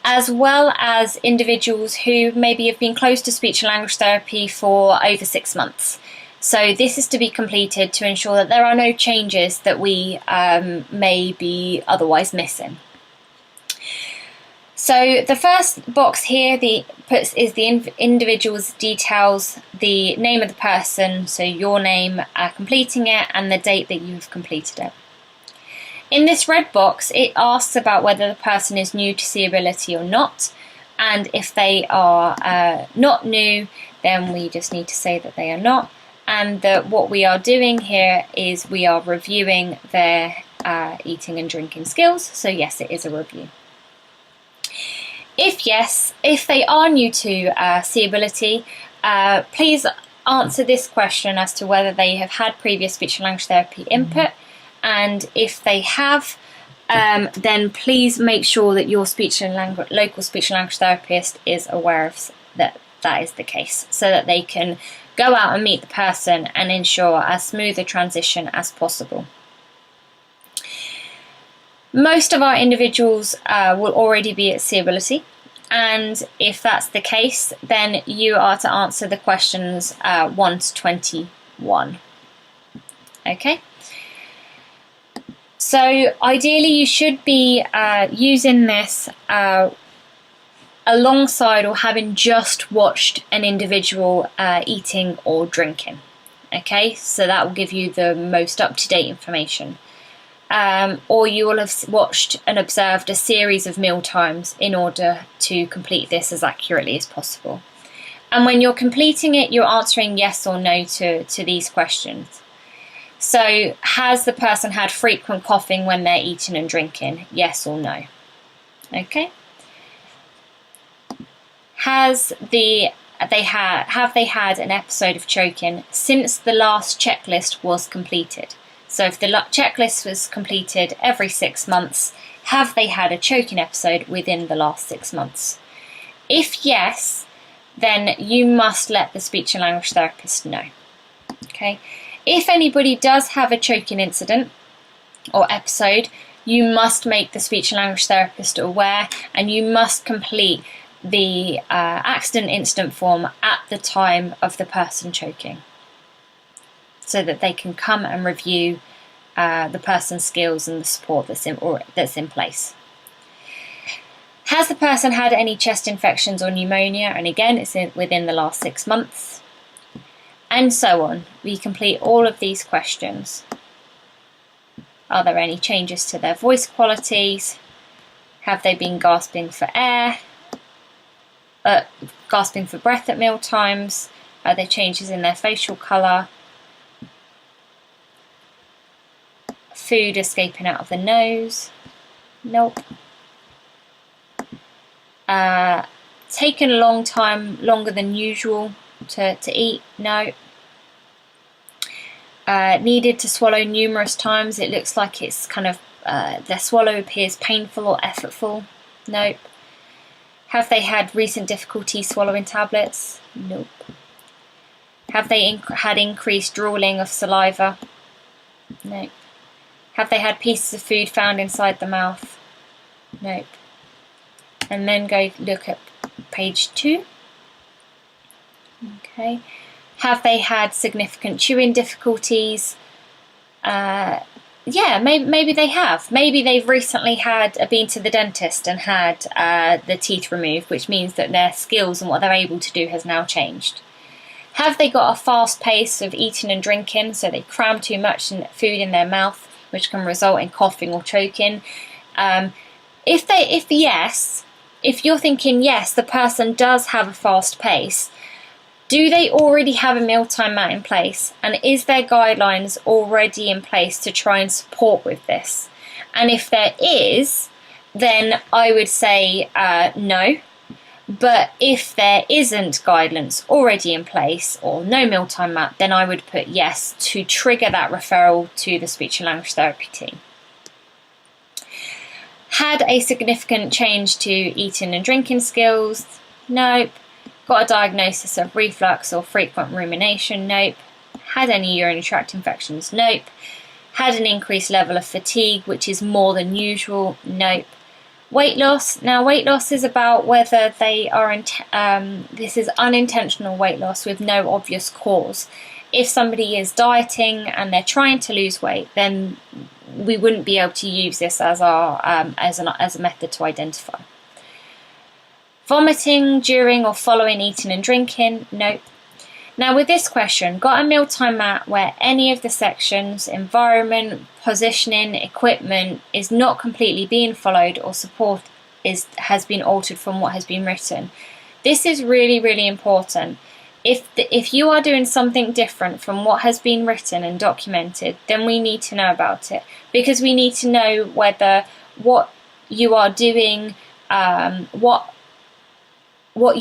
as well as individuals who maybe have been close to speech and language therapy for over 6 months. So this is to be completed to ensure that there are no changes that we may be otherwise missing. So the first box here is the individual's details, the name of the person, so your name, completing it, and the date that you've completed it. In this red box, it asks about whether the person is new to SeeAbility or not, and if they are not new, then we just need to say that they are not, and that what we are doing here is we are reviewing their eating and drinking skills, so yes, it is a review. If they are new to SeeAbility, please answer this question as to whether they have had previous speech and language therapy input, and if they have, then please make sure that your local speech and language therapist is aware of that is the case, so that they can go out and meet the person and ensure as smooth a transition as possible. Most of our individuals will already be at SeeAbility, and if that's the case, then you are to answer the questions 1 to 21. Okay? So ideally you should be using this alongside or having just watched an individual eating or drinking. Okay, so that will give you the most up-to-date information. Or you will have watched and observed a series of meal times in order to complete this as accurately as possible. And when you're completing it, you're answering yes or no to these questions. So, has the person had frequent coughing when they're eating and drinking? Yes or no? Okay. Have they had an episode of choking since the last checklist was completed? So if the checklist was completed every 6 months, have they had a choking episode within the last 6 months? If yes, then you must let the speech and language therapist know. Okay. If anybody does have a choking incident or episode, you must make the speech and language therapist aware, and you must complete the accident incident form at the time of the person choking, so that they can come and review the person's skills and the support that's in place. Has the person had any chest infections or pneumonia? And again, it's within the last 6 months. And so on. We complete all of these questions. Are there any changes to their voice qualities? Have they been gasping for air? Gasping for breath at meal times? Are there changes in their facial colour? Food escaping out of the nose? Nope. Taken a long time, longer than usual to eat? No. Needed to swallow numerous times. It looks like it's kind of, their swallow appears painful or effortful? Nope. Have they had recent difficulty swallowing tablets? Nope. Have they had increased drooling of saliva? Nope. Have they had pieces of food found inside the mouth? Nope. And then go look at page 2. Okay. Have they had significant chewing difficulties? Yeah, maybe they have. Maybe they've recently been to the dentist and had the teeth removed, which means that their skills and what they're able to do has now changed. Have they got a fast pace of eating and drinking, so they cram too much food in their mouth, which can result in coughing or choking? If you're thinking yes, the person does have a fast pace, do they already have a mealtime mat in place? And is there guidelines already in place to try and support with this? And if there is, then I would say no. But if there isn't guidance already in place or no mealtime mat, then I would put yes to trigger that referral to the speech and language therapy team. Had a significant change to eating and drinking skills? Nope. Got a diagnosis of reflux or frequent rumination? Nope. Had any urinary tract infections? Nope. Had an increased level of fatigue, which is more than usual? Nope. Weight loss. Now, weight loss is about whether they are this is unintentional weight loss with no obvious cause. If somebody is dieting and they're trying to lose weight, then we wouldn't be able to use this as our as a method to identify. Vomiting during or following eating and drinking? Nope. Now, with this question, got a mealtime mat where any of the sections, environment, positioning, equipment, is not completely being followed or support has been altered from what has been written. This is really, really important. If you are doing something different from what has been written and documented, then we need to know about it, because we need to know whether what you are doing, what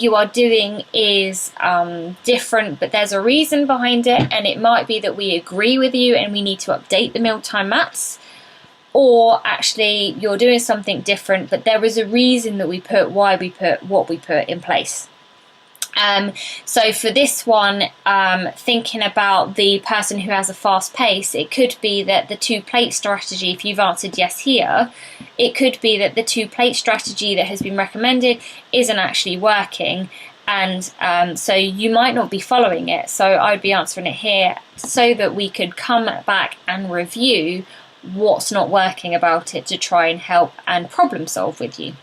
you are doing is different, but there's a reason behind it, and it might be that we agree with you and we need to update the mealtime mats, or actually you're doing something different, but there is a reason that we put why we put what we put in place. So for this one, thinking about the person who has a fast pace, it could be that the 2-plate strategy, if you've answered yes here, it could be that the 2-plate strategy that has been recommended isn't actually working, and so you might not be following it. So I'd be answering it here so that we could come back and review what's not working about it to try and help and problem solve with you.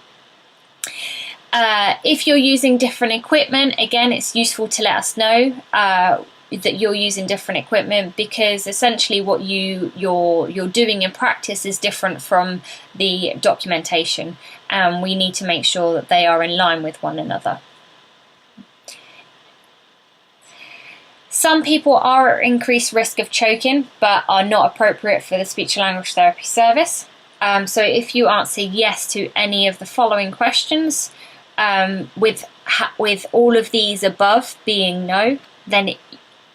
If you're using different equipment, again, it's useful to let us know that you're using different equipment, because essentially what you're doing in practice is different from the documentation, and we need to make sure that they are in line with one another. Some people are at increased risk of choking but are not appropriate for the speech and language therapy service. So if you answer yes to any of the following questions, with all of these above being no, then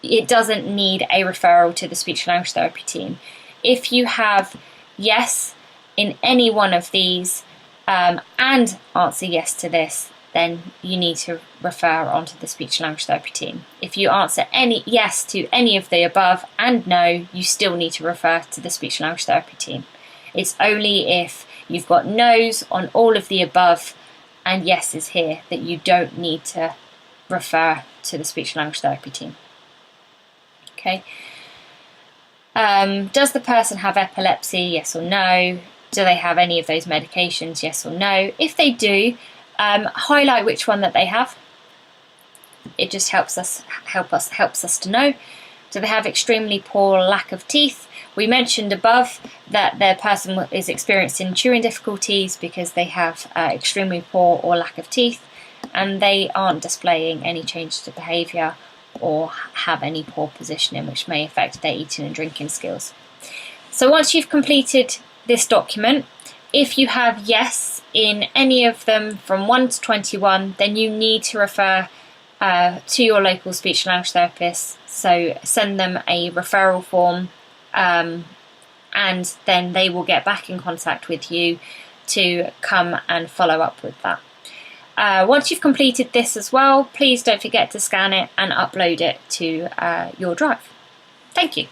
it doesn't need a referral to the speech and language therapy team. If you have yes in any one of these and answer yes to this, then you need to refer onto the speech and language therapy team. If you answer yes to any of the above and no, you still need to refer to the speech and language therapy team. It's only if you've got no's on all of the above and yes is here that you don't need to refer to the speech and language therapy team. Okay. Does the person have epilepsy? Yes or no? Do they have any of those medications? Yes or no? If they do, highlight which one that they have. It just helps us to know. Do they have extremely poor lack of teeth? We mentioned above that their person is experiencing chewing difficulties because they have extremely poor or lack of teeth, and they aren't displaying any change to behaviour or have any poor positioning, which may affect their eating and drinking skills. So once you've completed this document, if you have yes in any of them from 1 to 21, then you need to refer to your local speech and language therapist. So send them a referral form, and then they will get back in contact with you to come and follow up with that. Once you've completed this as well, please don't forget to scan it and upload it to your drive. Thank you.